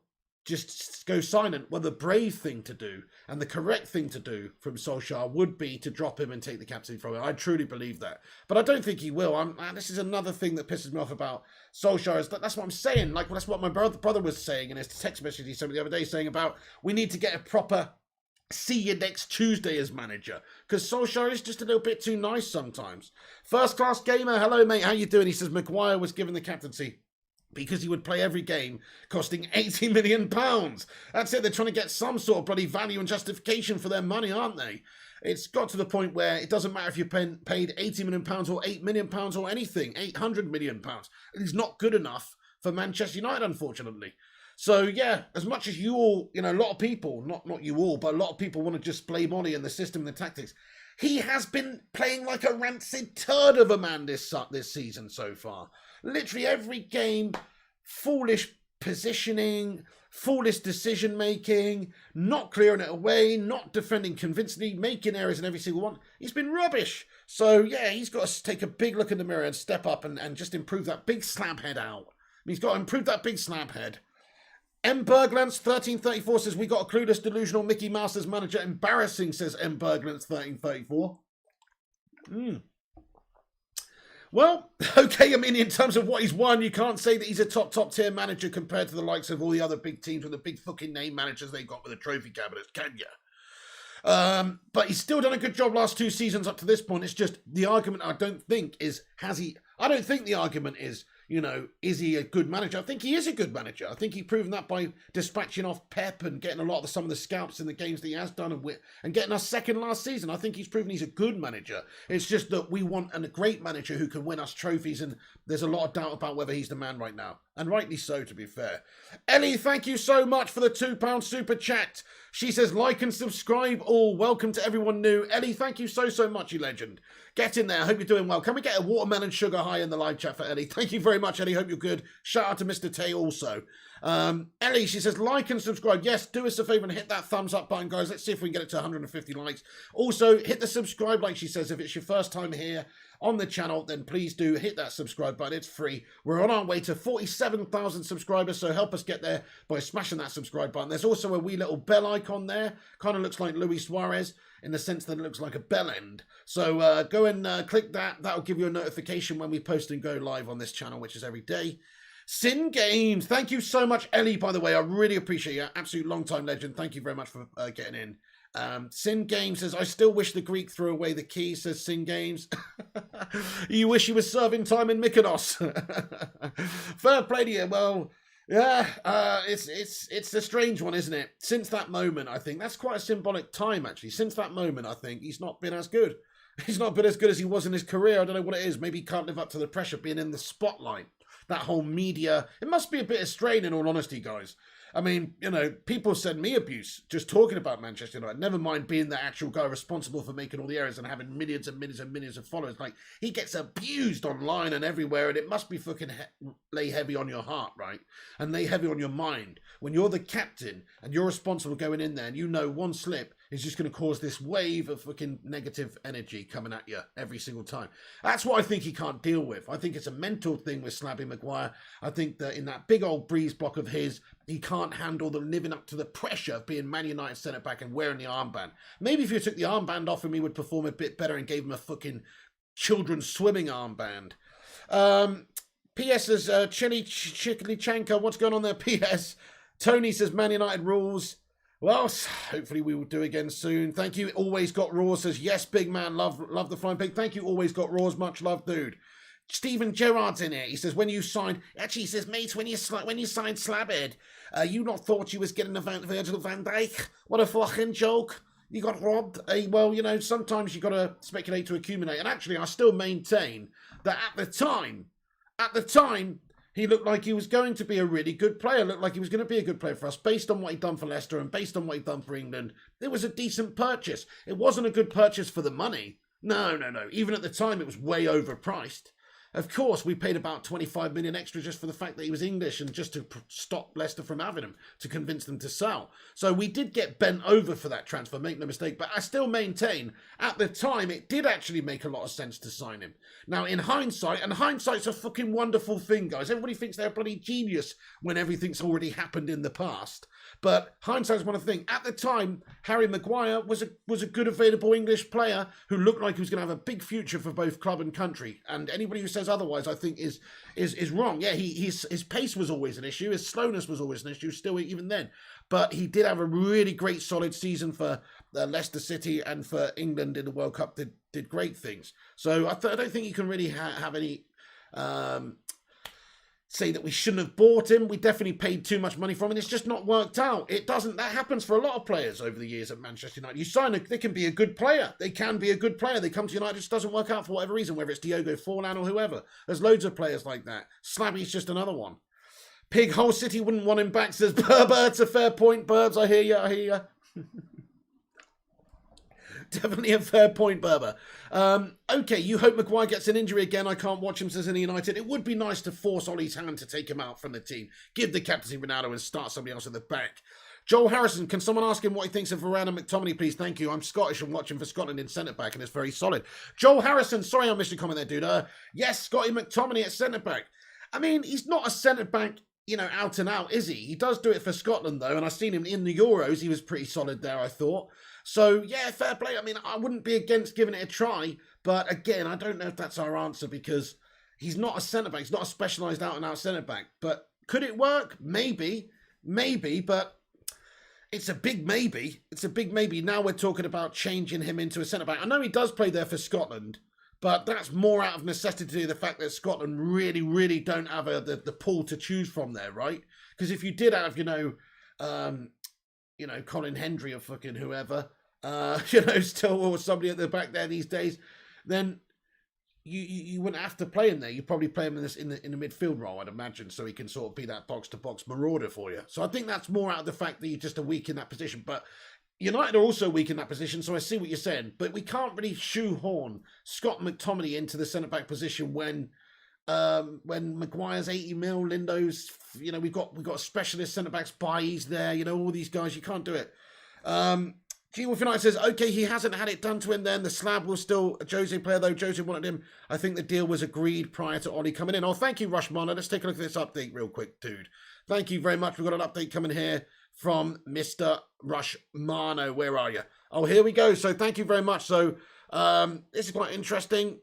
just go silent. Well, the brave thing to do and the correct thing to do from Solskjaer would be to drop him and take the captaincy from him. I truly believe that. But I don't think he will. This is another thing that pisses me off about Solskjaer. Is that's what I'm saying. Like, that's what my brother was saying in his text message he sent me the other day, saying about we need to get a proper see you next Tuesday as manager. Because Solskjaer is just a little bit too nice sometimes. First Class Gamer, hello mate, how you doing? He says Maguire was given the captaincy because he would play every game, costing £80 million. That's it, they're trying to get some sort of bloody value and justification for their money, aren't they? It's got to the point where it doesn't matter if you're paid £80 million or £8 million or anything, £800 million. It's not good enough for Manchester United, unfortunately. So, yeah, as much as you all, a lot of people, not you all, but a lot of people want to just blame Ollie and the system and the tactics. He has been playing like a rancid turd of a man this season so far. Literally every game, foolish positioning, foolish decision-making, not clearing it away, not defending convincingly, making errors in every single one. He's been rubbish. So, yeah, he's got to take a big look in the mirror and step up and just improve that big slab head out. He's got to improve that big slab head. M. Berglance 1334 says, we got a clueless, delusional Mickey Mouse as manager. Embarrassing, says M. Berglance 1334. Well, okay, I mean, in terms of what he's won, you can't say that he's a top tier manager compared to the likes of all the other big teams with the big fucking name managers they've got with the trophy cabinets, can you? But he's still done a good job last 2 seasons up to this point. It's just the argument I don't think is, I don't think the argument is, is he a good manager? I think he is a good manager. I think he's proven that by dispatching off Pep and getting a lot of some of the scalps in the games that he has done and getting us second last season. I think he's proven he's a good manager. It's just that we want a great manager who can win us trophies, and there's a lot of doubt about whether he's the man right now. And rightly so, to be fair. Ellie, thank you so much for the £2 super chat. She says, like and subscribe all. Welcome to everyone new. Ellie, thank you so much, you legend. Get in there. I hope you're doing well. Can we get a watermelon sugar high in the live chat for Ellie? Thank you very much, Ellie. Hope you're good. Shout out to Mr. Tay also. Ellie, she says, like and subscribe. Yes, do us a favour and hit that thumbs up button, guys. Let's see if we can get it to 150 likes. Also, hit the subscribe, like she says. If it's your first time here on the channel, then please do hit that subscribe button. It's free. We're on our way to 47,000 subscribers, so help us get there by smashing that subscribe button. There's also a wee little bell icon there. Kind of looks like Luis Suarez in the sense that it looks like a bell end. So go and click that. That'll give you a notification when we post and go live on this channel, which is every day. Sin Games, thank you so much, Ellie, by the way. I really appreciate you. Absolute long-time legend. Thank you very much for getting in. Sin Games says, I still wish the Greek threw away the key, says Sin Games. You wish he was serving time in Mykonos. Fair play to you. Well, yeah, it's a strange one, isn't it? Since that moment, I think, that's quite a symbolic time, actually. Since that moment, I think, he's not been as good. He's not been as good as he was in his career. I don't know what it is. Maybe he can't live up to the pressure being in the spotlight. That whole media. It must be a bit of strain, in all honesty, guys. I mean, people send me abuse just talking about Manchester United. Never mind being the actual guy responsible for making all the errors and having millions and millions and millions of followers. Like, he gets abused online and everywhere, and it must be fucking lay heavy on your heart, right? And lay heavy on your mind. When you're the captain and you're responsible going in there and one slip is just going to cause this wave of fucking negative energy coming at you every single time. That's what I think he can't deal with. I think it's a mental thing with Slabby Maguire. I think that in that big old breeze block of his, he can't handle the living up to the pressure of being Man United centre-back and wearing the armband. Maybe if you took the armband off him, he would perform a bit better and gave him a fucking children's swimming armband. P.S. is Chili Chanka. What's going on there, P.S.? Tony says Man United rules. Well, hopefully we will do again soon. Thank you. Always Got Raws says, yes, big man. Love the flying pig. Thank you. Always Got Raws. Much love, dude. Stephen Gerrard's in here. He says, when you signed... Actually, he says, mate, when you signed Slabhead, you not thought you was getting a Virgil van Dijk? What a fucking joke. You got robbed. Well, you know, sometimes you got to speculate to accumulate. And actually, I still maintain that at the time, he looked like he was going to be a really good player, looked like he was going to be a good player for us, based on what he'd done for Leicester and based on what he'd done for England. It was a decent purchase. It wasn't a good purchase for the money. No. Even at the time, it was way overpriced. Of course, we paid about 25 million extra just for the fact that he was English and just to stop Leicester from having him, to convince them to sell. So we did get bent over for that transfer, make no mistake. But I still maintain, at the time, it did actually make a lot of sense to sign him. Now, in hindsight, and hindsight's a fucking wonderful thing, guys. Everybody thinks they're a bloody genius when everything's already happened in the past. But hindsight's one thing. At the time, Harry Maguire was a good available English player who looked like he was going to have a big future for both club and country. And anybody who says otherwise, I think, is wrong. Yeah, his pace was always an issue. His slowness was always an issue, still even then. But he did have a really great, solid season for Leicester City and for England in the World Cup. Did great things. So I don't think you can really have any... say that we shouldn't have bought him. We definitely paid too much money for him, and it's just not worked out. It doesn't. That happens for a lot of players over the years at Manchester United. You sign they can be a good player. They can be a good player. They come to United, it just doesn't work out for whatever reason, whether it's Diogo Forlan or whoever. There's loads of players like that. Slabby's just another one. Pig Hole City wouldn't want him back, says Berber. It's a fair point, Burbs. I hear you. Definitely a fair point, Berber. Okay, you hope Maguire gets an injury again. I can't watch him, says in United. It would be nice to force Ollie's hand to take him out from the team. Give the captaincy Ronaldo and start somebody else at the back. Joel Harrison, can someone ask him what he thinks of Varane and McTominay, please? Thank you. I'm Scottish and watching for Scotland in centre-back, and it's very solid. Joel Harrison, sorry I missed your comment there, dude. Yes, Scotty McTominay at centre-back. I mean, he's not a centre-back, out and out, is he? He does do it for Scotland, though, and I've seen him in the Euros. He was pretty solid there, I thought. So, yeah, fair play. I mean, I wouldn't be against giving it a try. But, again, I don't know if that's our answer because he's not a centre-back. He's not a specialised out-and-out centre-back. But could it work? Maybe. But it's a big maybe. It's a big maybe. Now we're talking about changing him into a centre-back. I know he does play there for Scotland, but that's more out of necessity, the fact that Scotland really, really don't have the pool to choose from there, right? Because if you did have, Colin Hendry or fucking whoever, still or somebody at the back there these days, then you wouldn't have to play him there. You'd probably play him in the midfield role, I'd imagine, so he can sort of be that box-to-box marauder for you. So I think that's more out of the fact that you're just a weak in that position. But United are also weak in that position, so I see what you're saying. But we can't really shoehorn Scott McTominay into the centre-back position when Maguire's 80 mil, Lindo's, we've got specialist centre-backs, Bailly's there, all these guys. You can't do it. G Wolf United says, okay, he hasn't had it done to him then. The slab was still a Jose player, though. Jose wanted him. I think the deal was agreed prior to Ollie coming in. Oh, thank you, Rushmana. Let's take a look at this update real quick, dude. Thank you very much. We've got an update coming here from Mr. Rushmano. Where are you? Oh, here we go. So thank you very much. So this is quite interesting.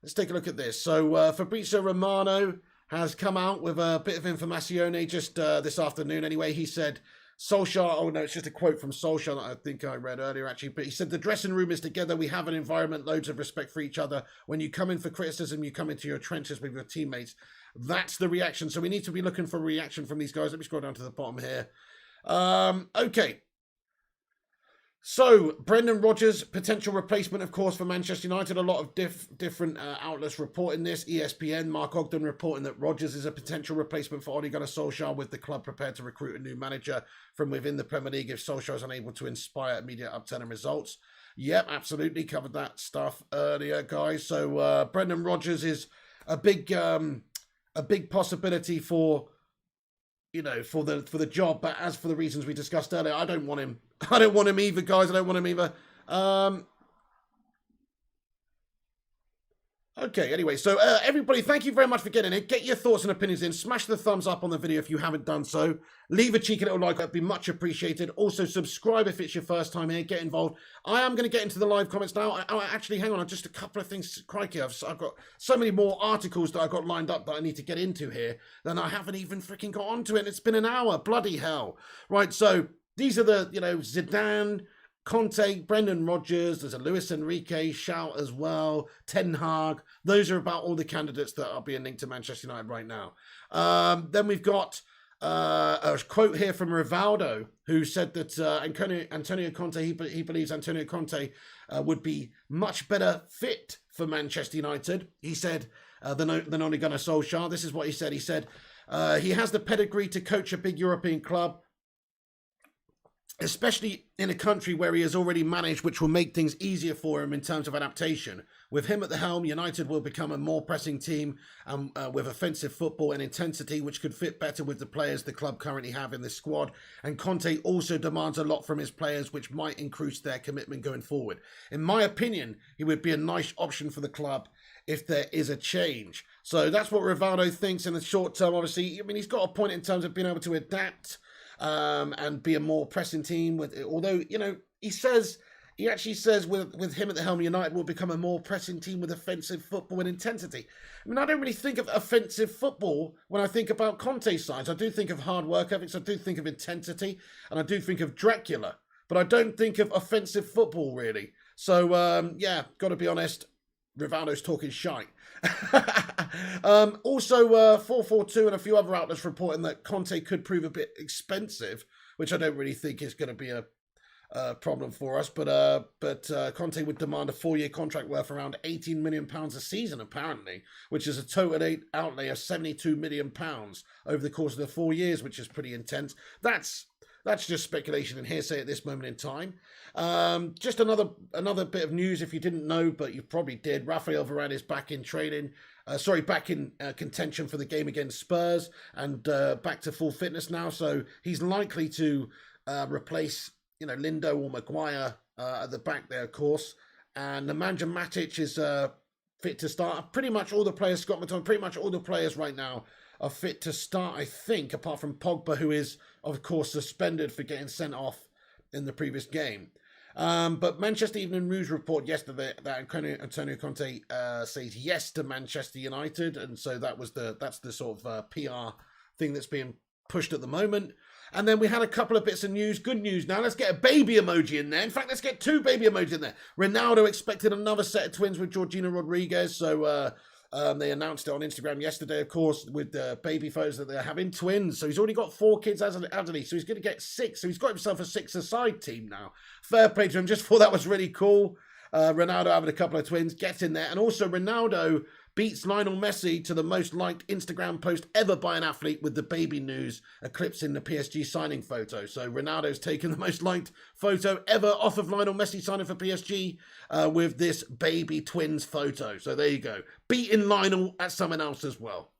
Let's take a look at this. So Fabrizio Romano has come out with a bit of informazione just this afternoon. Anyway, he said, Solskjaer, oh no, it's just a quote from Solskjaer that I think I read earlier actually, but he said, the dressing room is together, we have an environment, loads of respect for each other. When you come in for criticism, you come into your trenches with your teammates. That's the reaction. So we need to be looking for a reaction from these guys. Let me scroll down to the bottom here. Okay. So, Brendan Rodgers, potential replacement, of course, for Manchester United. A lot of different outlets reporting this. ESPN, Mark Ogden reporting that Rodgers is a potential replacement for Ole Gunnar Solskjaer, with the club prepared to recruit a new manager from within the Premier League if Solskjaer is unable to inspire immediate upturn in results. Yep, absolutely. Covered that stuff earlier, guys. So, Brendan Rodgers is a big possibility for for the job. But as for the reasons we discussed earlier, I don't want him. I don't want him either, guys. I don't want him either. Okay, anyway, so everybody, thank you very much for getting it. Get your thoughts and opinions in. Smash the thumbs up on the video if you haven't done so. Leave a cheeky little like, that'd be much appreciated. Also, subscribe if it's your first time here. Get involved. I am going to get into the live comments now. Actually, hang on, just a couple of things. Crikey, I've got so many more articles that I've got lined up that I need to get into here. Then I haven't even freaking got onto it. It's been an hour. Bloody hell. Right, so these are the, Zidane, Conte, Brendan Rodgers, there's a Luis Enrique shout as well, Ten Hag. Those are about all the candidates that are being linked to Manchester United right now. Then we've got a quote here from Rivaldo, who said that Antonio Conte, he believes Antonio Conte would be much better fit for Manchester United. He said than Ole Gunnar Solskjaer. This is what he said. He said he has the pedigree to coach a big European club, especially in a country where he has already managed, which will make things easier for him in terms of adaptation. With him at the helm, United will become a more pressing team with offensive football and intensity, which could fit better with the players the club currently have in this squad. And Conte also demands a lot from his players, which might increase their commitment going forward. In my opinion, he would be a nice option for the club if there is a change. So that's what Rivaldo thinks in the short term. Obviously, I mean, he's got a point in terms of being able to adapt and be a more pressing team. Although, he actually says with him at the helm, United will become a more pressing team with offensive football and intensity. I mean, I don't really think of offensive football when I think about Conte's sides. I do think of hard work ethics, I do think of intensity, and I do think of Dracula, but I don't think of offensive football, really. So, yeah, got to be honest, Rivaldo's talking shite. Also, 442 and a few other outlets reporting that Conte could prove a bit expensive, which I don't really think is going to be a problem for us. But Conte would demand a 4-year contract worth around £18 million a season, apparently, which is a total outlay of £72 million over the course of the 4 years, which is pretty intense. That's just speculation and hearsay at this moment in time. Just another bit of news, if you didn't know, but you probably did. Rafael Varane is back in training. Back in contention for the game against Spurs and back to full fitness now. So he's likely to replace, Lindo or Maguire at the back there, of course. And Nemanja Matic is fit to start. Pretty much all the players, Scott McTominay, pretty much all the players right now are fit to start, I think, apart from Pogba, who is, of course, suspended for getting sent off in the previous game. But Manchester Evening News report yesterday that Antonio Conte says yes to Manchester United, and so that's the sort of PR thing that's being pushed at the moment. And then we had a couple of bits of news, good news now. Let's get a baby emoji in there. In fact, let's get 2 baby emojis in there. Ronaldo expected another set of twins with Georgina Rodriguez, so they announced it on Instagram yesterday, of course, with the baby photos that they're having twins. So he's already got 4 kids, hasn't he? So he's going to get 6. So he's got himself a 6-a-side team now. Fair play to him. Just thought that was really cool. Ronaldo having a couple of twins, gets in there. And also Ronaldo beats Lionel Messi to the most liked Instagram post ever by an athlete with the baby news eclipsing the PSG signing photo. So Ronaldo's taken the most liked photo ever off of Lionel Messi signing for PSG with this baby twins photo. So there you go. Beating Lionel at someone else as well.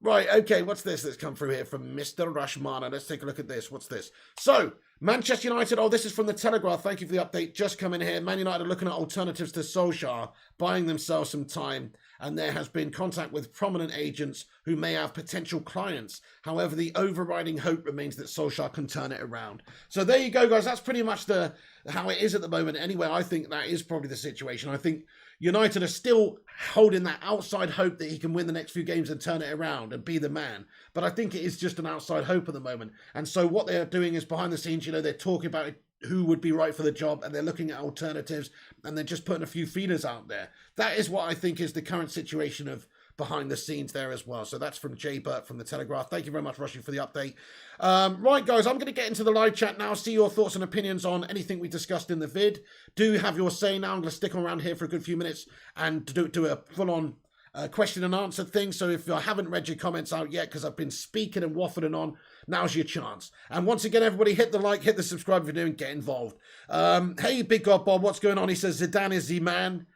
Right, okay, what's this that's come through here from Mr. Rashmana? Let's take a look at this. What's this? So, Manchester United, this is from the Telegraph. Thank you for the update. Just coming here. Man United are looking at alternatives to Solskjaer, buying themselves some time, and there has been contact with prominent agents who may have potential clients. However, the overriding hope remains that Solskjaer can turn it around. So there you go, guys. That's pretty much how it is at the moment. Anyway, I think that is probably the situation. I think United are still holding that outside hope that he can win the next few games and turn it around and be the man. But I think it is just an outside hope at the moment. And so what they're doing is behind the scenes, they're talking about who would be right for the job, and they're looking at alternatives, and they're just putting a few feelers out there. That is what I think is the current situation of behind the scenes there as well. So that's from Jay Burt from the Telegraph. Thank you very much, Rushy, for the update. Right, guys, I'm going to get into the live chat now, see your thoughts and opinions on anything we discussed in the vid. Do have your say now. I'm going to stick around here for a good few minutes and do a full-on question and answer thing. So if I haven't read your comments out yet because I've been speaking and waffling on, now's your chance. And once again, everybody, hit the like, hit the subscribe if you're new, and get involved. Hey, Big God Bob, what's going on? He says Zidane is the man.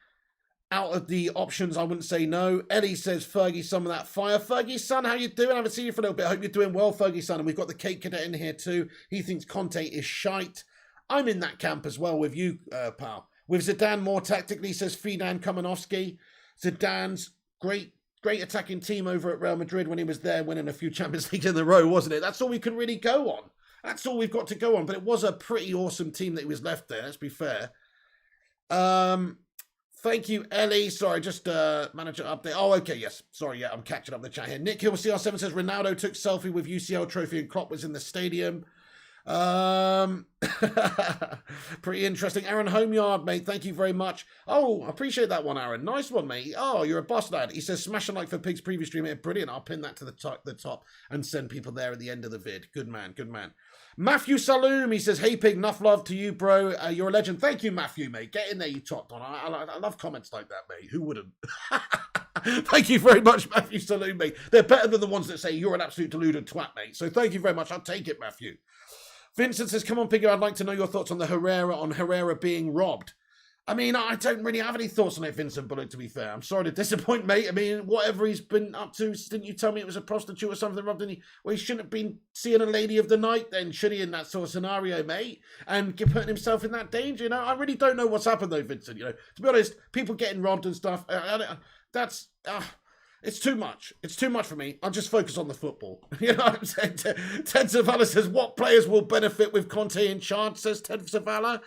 Out of the options, I wouldn't say no. Ellie says, Fergie, some of that fire. Fergie, son, how you doing? I haven't seen you for a little bit. I hope you're doing well, Fergie, son. And we've got the Cake Cadet in here too. He thinks Conte is shite. I'm in that camp as well with you, pal. With Zidane more tactically, says Fidan Kamenovsky. Zidane's great attacking team over at Real Madrid when he was there, winning a few Champions Leagues in a row, wasn't it? That's all we can really go on. That's all we've got to go on. But it was a pretty awesome team that he was left there, let's be fair. Thank you, Ellie. Sorry, just manager update. Oh, okay, yes. Sorry, yeah, I'm catching up the chat here. Nick Hill CR7 says Ronaldo took selfie with UCL trophy and Klopp was in the stadium. Pretty interesting. Aaron Homeyard, mate, thank you very much. Oh, I appreciate that one, Aaron. Nice one, mate. Oh, you're a boss lad. He says smash a like for Pig's previous stream here. Brilliant. I'll pin that to the top and send people there at the end of the vid. Good man, good man. Matthew Saloom, he says, hey Pig, enough love to you, bro. You're a legend. Thank you, Matthew, mate. Get in there, you top don. I love comments like that, mate. Who wouldn't? Thank you very much, Matthew Saloom, mate. They're better than the ones that say you're an absolute deluded twat, mate. So thank you very much. I'll take it, Matthew. Vincent says, come on, Piggy, I'd like to know your thoughts on Herrera being robbed. I mean, I don't really have any thoughts on it, Vincent Bullock, to be fair. I'm sorry to disappoint, mate. I mean, whatever he's been up to, didn't you tell me it was a prostitute or something robbed? Well, he shouldn't have been seeing a lady of the night then, should he, in that sort of scenario, mate? And putting himself in that danger, you know? I really don't know what's happened, though, Vincent, you know? To be honest, people getting robbed and stuff, it's too much. It's too much for me. I'll just focus on the football. You know what I'm saying? Ted Zavala says, what players will benefit with Conte in charge, says Ted Zavala.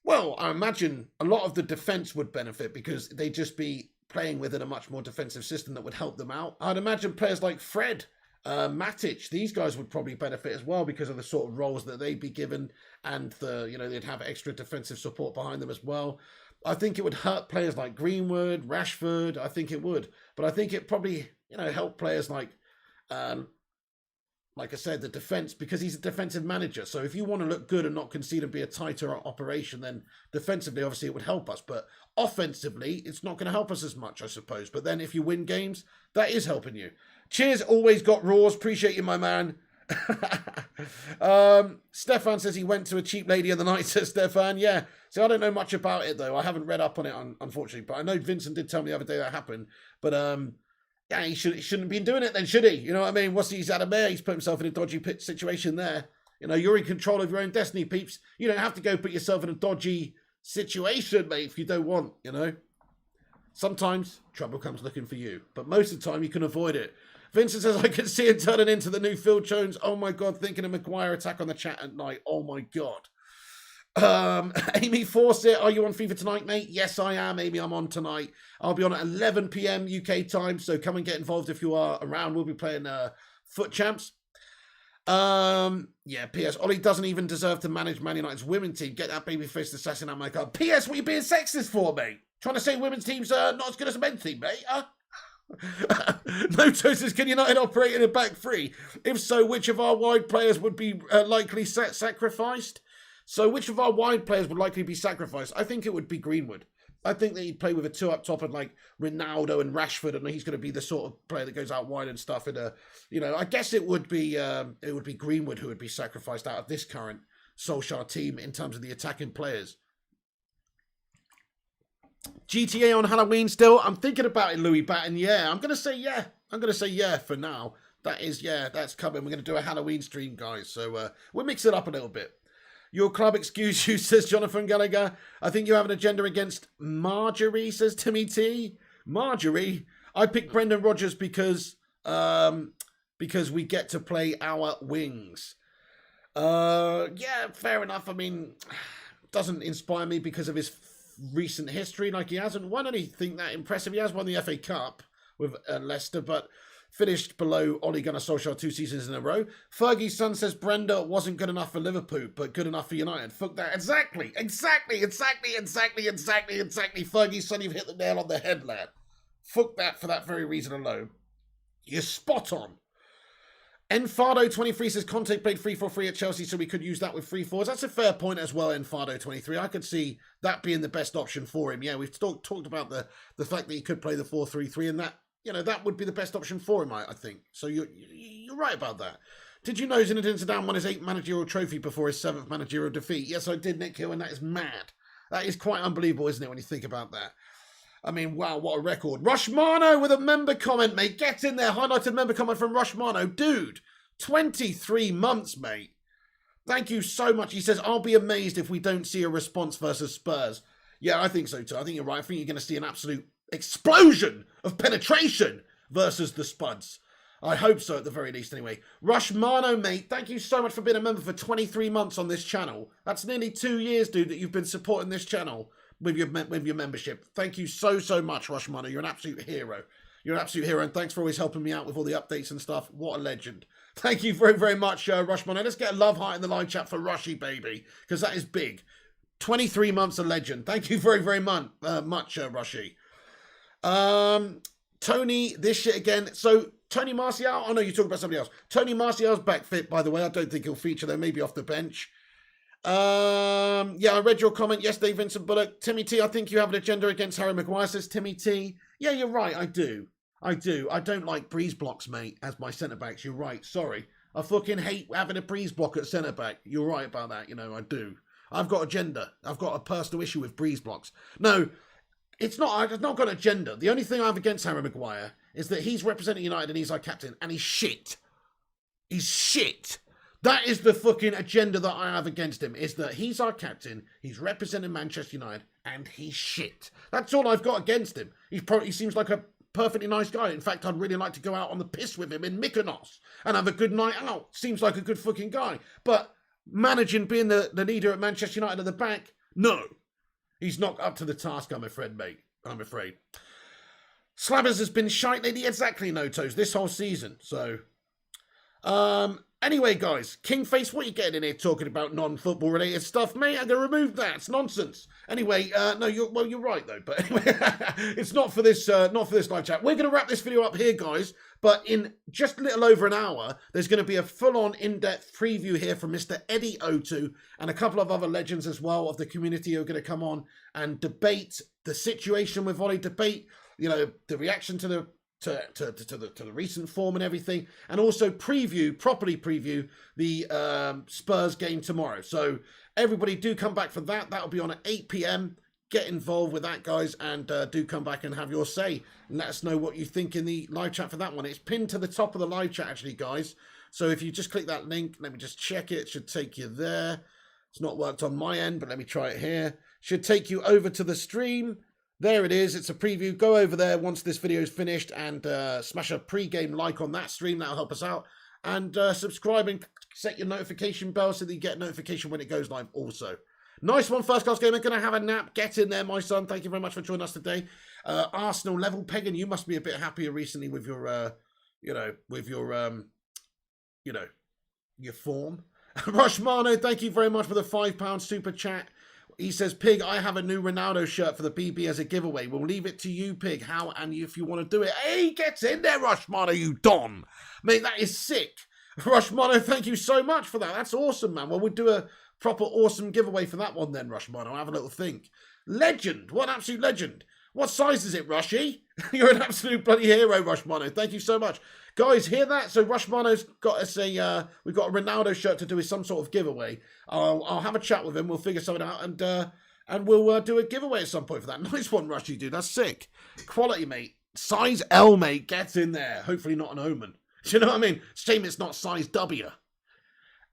Well, I imagine a lot of the defence would benefit because they'd just be playing within a much more defensive system that would help them out. I'd imagine players like Fred, Matic, these guys would probably benefit as well because of the sort of roles that they'd be given and they'd have extra defensive support behind them as well. I think it would hurt players like Greenwood, Rashford. I think it would. But I think it probably, help players like I said, the defence, because he's a defensive manager. So if you want to look good and not concede and be a tighter operation, then defensively, obviously, it would help us. But offensively, it's not going to help us as much, I suppose. But then if you win games, that is helping you. Cheers, always got roars. Appreciate you, my man. Stefan says he went to a cheap lady the other night, says Stefan. Yeah. So I don't know much about it, though. I haven't read up on it, unfortunately. But I know Vincent did tell me the other day that happened. But yeah, he shouldn't have been doing it then, should he? You know what I mean? He's had a mayor, he's put himself in a dodgy situation there. You're in control of your own destiny, peeps. You don't have to go put yourself in a dodgy situation, mate, if you don't want, Sometimes trouble comes looking for you, but most of the time you can avoid it. Vincent says, I can see him turning into the new Phil Jones. Oh my God, thinking of Maguire attack on the chat at night. Oh my God. Amy Fawcett, are you on FIFA tonight, mate? Yes, I am, Amy. I'm on tonight. I'll be on at 11 p.m. UK time, so come and get involved if you are around. We'll be playing Foot Champs. Yeah, P.S. Ollie doesn't even deserve to manage Man United's women's team. Get that baby-faced assassin out my car. P.S. What are you being sexist for, mate? Trying to say women's teams are not as good as a men's team, mate? No choices. Can United operate in a back three? If so, which of our wide players would be likely sacrificed? So which of our wide players would likely be sacrificed? I think it would be Greenwood. I think that he'd play with a two up top and like Ronaldo and Rashford, and he's going to be the sort of player that goes out wide and stuff. I guess it would be Greenwood who would be sacrificed out of this current Solskjaer team in terms of the attacking players. GTA on Halloween still? I'm thinking about it, Louis Batten. Yeah, I'm going to say yeah. I'm going to say yeah for now. That's coming. We're going to do a Halloween stream, guys. So we'll mix it up a little bit. Your club excuse you, says Jonathan Gallagher. I think you have an agenda against Marjorie, says Timmy T. Marjorie? I picked Brendan Rodgers because we get to play our wings. Yeah, fair enough. I mean, doesn't inspire me because of his recent history. Like, he hasn't won anything that impressive. He has won the FA Cup with Leicester, but finished below Ole Gunnar Solskjaer 2 seasons in a row. Fergie's son says Brenda wasn't good enough for Liverpool, but good enough for United. Fuck that. Exactly. Fergie's son, you've hit the nail on the head, lad. Fuck that for that very reason alone. You're spot on. Enfado23 says Conte played 3-4-3 at Chelsea, so we could use that with 3-4s. That's a fair point as well, Enfado23. I could see that being the best option for him. Yeah, we've talked about the fact that he could play the 4-3-3, and that, that would be the best option for him, I think. So you're right about that. Did you know Zinedine Zidane won his 8th managerial trophy before his 7th managerial defeat? Yes, I did, Nick Hill, and that is mad. That is quite unbelievable, isn't it, when you think about that? I mean, wow, what a record. Rushmano with a member comment, mate. Get in there. Highlighted member comment from Rushmano. Dude, 23 months, mate. Thank you so much. He says, I'll be amazed if we don't see a response versus Spurs. Yeah, I think so too. I think you're right. I think you're going to see an absolute explosion of penetration versus the Spuds. I hope so at the very least anyway. Rushmano, mate, thank you so much for being a member for 23 months on this channel. That's nearly 2 years, dude, that you've been supporting this channel with your membership. Thank you so much, Rushmano. You're an absolute hero. You're an absolute hero, and thanks for always helping me out with all the updates and stuff. What a legend. Thank you very much, Rushmano. Let's get a love heart in the live chat for Rushy, baby, because that is big. 23 months a legend. Thank you very much, Rushy. Tony, this shit again. So, Tony Martial, oh no, you're talking about somebody else. Tony Martial's back fit, by the way. I don't think he'll feature there, maybe off the bench. Yeah, I read your comment yesterday, Vincent Bullock. Timmy T, I think you have an agenda against Harry Maguire, says Timmy T. Yeah, you're right, I do. I don't like breeze blocks, mate, as my centre-backs. You're right, sorry. I fucking hate having a breeze block at centre-back. You're right about that, you know, I do. I've got agenda. I've got a personal issue with breeze blocks. No, it's not got an agenda. The only thing I have against Harry Maguire is that he's representing United and he's our captain, and he's shit. He's shit. That is the fucking agenda that I have against him, is that he's our captain, he's representing Manchester United, and he's shit. That's all I've got against him. He seems like a perfectly nice guy. In fact, I'd really like to go out on the piss with him in Mykonos and have a good night out. Seems like a good fucking guy. But managing, being the leader at Manchester United at the back, no. He's not up to the task, I'm afraid, mate. I'm afraid. Slabbers has been shite lately. Exactly, no toes, this whole season. So, anyway, guys, Kingface, what are you getting in here talking about non-football related stuff? Mate, I'm going to remove that. It's nonsense. Anyway, no, you're right, though. But anyway, it's not for this live chat. We're going to wrap this video up here, guys. But in just a little over an hour, there's going to be a full-on, in-depth preview here from Mr. Eddie O2 and a couple of other legends as well of the community who are going to come on and debate the situation with Ollie, debate, you know, the reaction to the recent form and everything, and also properly preview the Spurs game tomorrow. So everybody do come back for that. That'll be on at 8 p.m. Get involved with that, guys, and do come back and have your say. And let us know what you think in the live chat for that one. It's pinned to the top of the live chat, actually, guys. So if you just click that link, let me just check it. It should take you there. It's not worked on my end, but let me try it here. Should take you over to the stream. There it is. It's a preview. Go over there once this video is finished and smash a pre-game like on that stream. That'll help us out. And subscribe and set your notification bell so that you get notification when it goes live also. Nice one, First Class Gamer. Going to have a nap. Get in there, my son. Thank you very much for joining us today. Arsenal level pegging. You must be a bit happier recently with your, your form. Rushmano, thank you very much for the £5 super chat. He says, Pig, I have a new Ronaldo shirt for the BB as a giveaway. We'll leave it to you, Pig, how and if you want to do it. Hey, get in there, Rushmano, you don. Mate, that is sick. Rushmano, thank you so much for that. That's awesome, man. Well, we'll do a proper awesome giveaway for that one then, Rushmano. I'll have a little think. Legend. What an absolute legend. What size is it, Rushy? You're an absolute bloody hero, Rushmano. Thank you so much. Guys, hear that? So Rushmano's got us we've got a Ronaldo shirt to do with some sort of giveaway. I'll have a chat with him. We'll figure something out and we'll do a giveaway at some point for that. Nice one, Rushy, dude. That's sick. Quality, mate. Size L, mate. Get in there. Hopefully not an omen. Do you know what I mean? Shame it's not size W.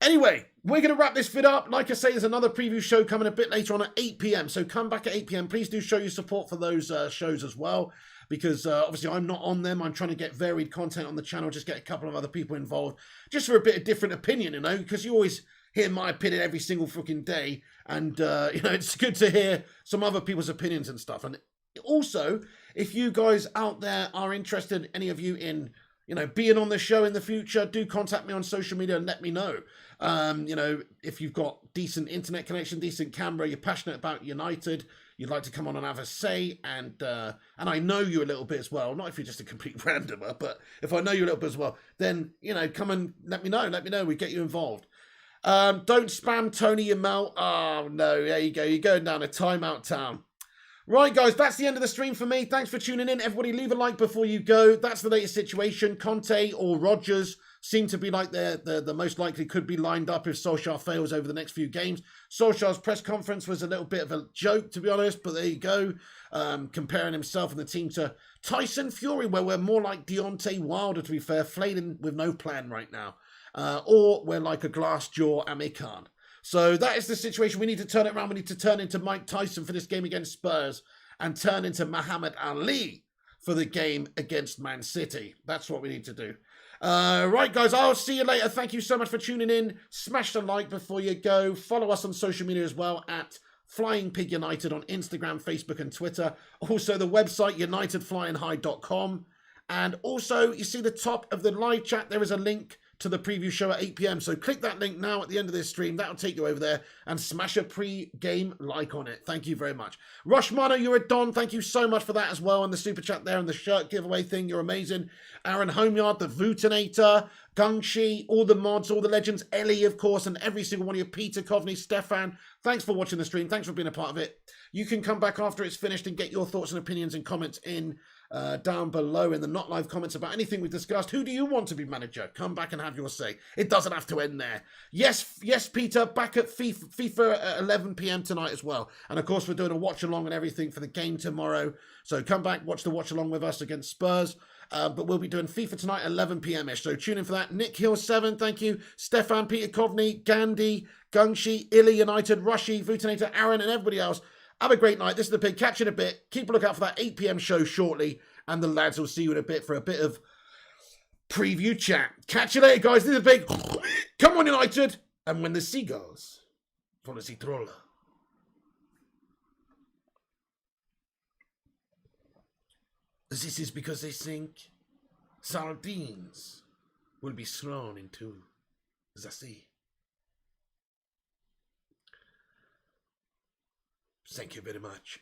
Anyway, we're going to wrap this vid up. Like I say, there's another preview show coming a bit later on at 8 p.m. So come back at 8 p.m. Please do show your support for those shows as well. Because obviously I'm not on them. I'm trying to get varied content on the channel. Just get a couple of other people involved. Just for a bit of different opinion, you know. Because you always hear my opinion every single fucking day. And, it's good to hear some other people's opinions and stuff. And also, if you guys out there are interested, any of you in, being on the show in the future, do contact me on social media and let me know. If you've got decent internet connection, decent camera, you're passionate about United, you'd like to come on and have a say, and I know you a little bit as well, not if you're just a complete randomer, but if I know you a little bit as well, then, come and let me know, we get you involved. Don't spam Tony Yamal. Oh, no, there you go, you're going down a timeout town. Right, guys, that's the end of the stream for me. Thanks for tuning in. Everybody, leave a like before you go. That's the latest situation. Conte or Rodgers seem to be like the most likely could be lined up if Solskjaer fails over the next few games. Solskjaer's press conference was a little bit of a joke, to be honest, but there you go. Comparing himself and the team to Tyson Fury, where we're more like Deontay Wilder, to be fair, flailing with no plan right now. Or we're like a glass jaw Amir Khan. So that is the situation. We need to turn it around. We need to turn into Mike Tyson for this game against Spurs and turn into Muhammad Ali for the game against Man City. That's what we need to do. Right, guys, I'll see you later. Thank you so much for tuning in. Smash the like before you go. Follow us on social media as well at Flying Pig United on Instagram, Facebook, and Twitter. Also, the website, unitedflyinghigh.com. And also, you see the top of the live chat, there is a link to the preview show at 8 p.m. So click that link now at the end of this stream. That'll take you over there and smash a pre-game like on it. Thank you very much. Rushmano, you're a Don. Thank you so much for that as well. And the super chat there and the shirt giveaway thing. You're amazing. Aaron Homeyard, the Vutinator, Gungshi, all the mods, all the legends, Ellie, of course, and every single one of you, Peter Coveney, Stefan. Thanks for watching the stream. Thanks for being a part of it. You can come back after it's finished and get your thoughts and opinions and comments in down below in the not live comments about anything we've discussed. Who do you want to be manager? Come back and have your say. It doesn't have to end there. Yes, Peter, back at FIFA at 11 p.m. tonight as well. And of course, we're doing a watch along and everything for the game tomorrow. So come back, watch the watch along with us against Spurs. But we'll be doing FIFA tonight at 11 p.m.ish. So tune in for that. Nick Hill 7, thank you. Stefan, Peter Coveney, Gandhi, Gungshi, Illy United, Rushy, Vutinator, Aaron, and everybody else. Have a great night. This is The Pig. Catch you in a bit. Keep a lookout for that 8 p.m. show shortly. And the lads will see you in a bit for a bit of preview chat. Catch you later, guys. This is The Pig. Come on, United. And when the sea goes, for the sea troll. This is because they think sardines will be thrown into the sea. Thank you very much.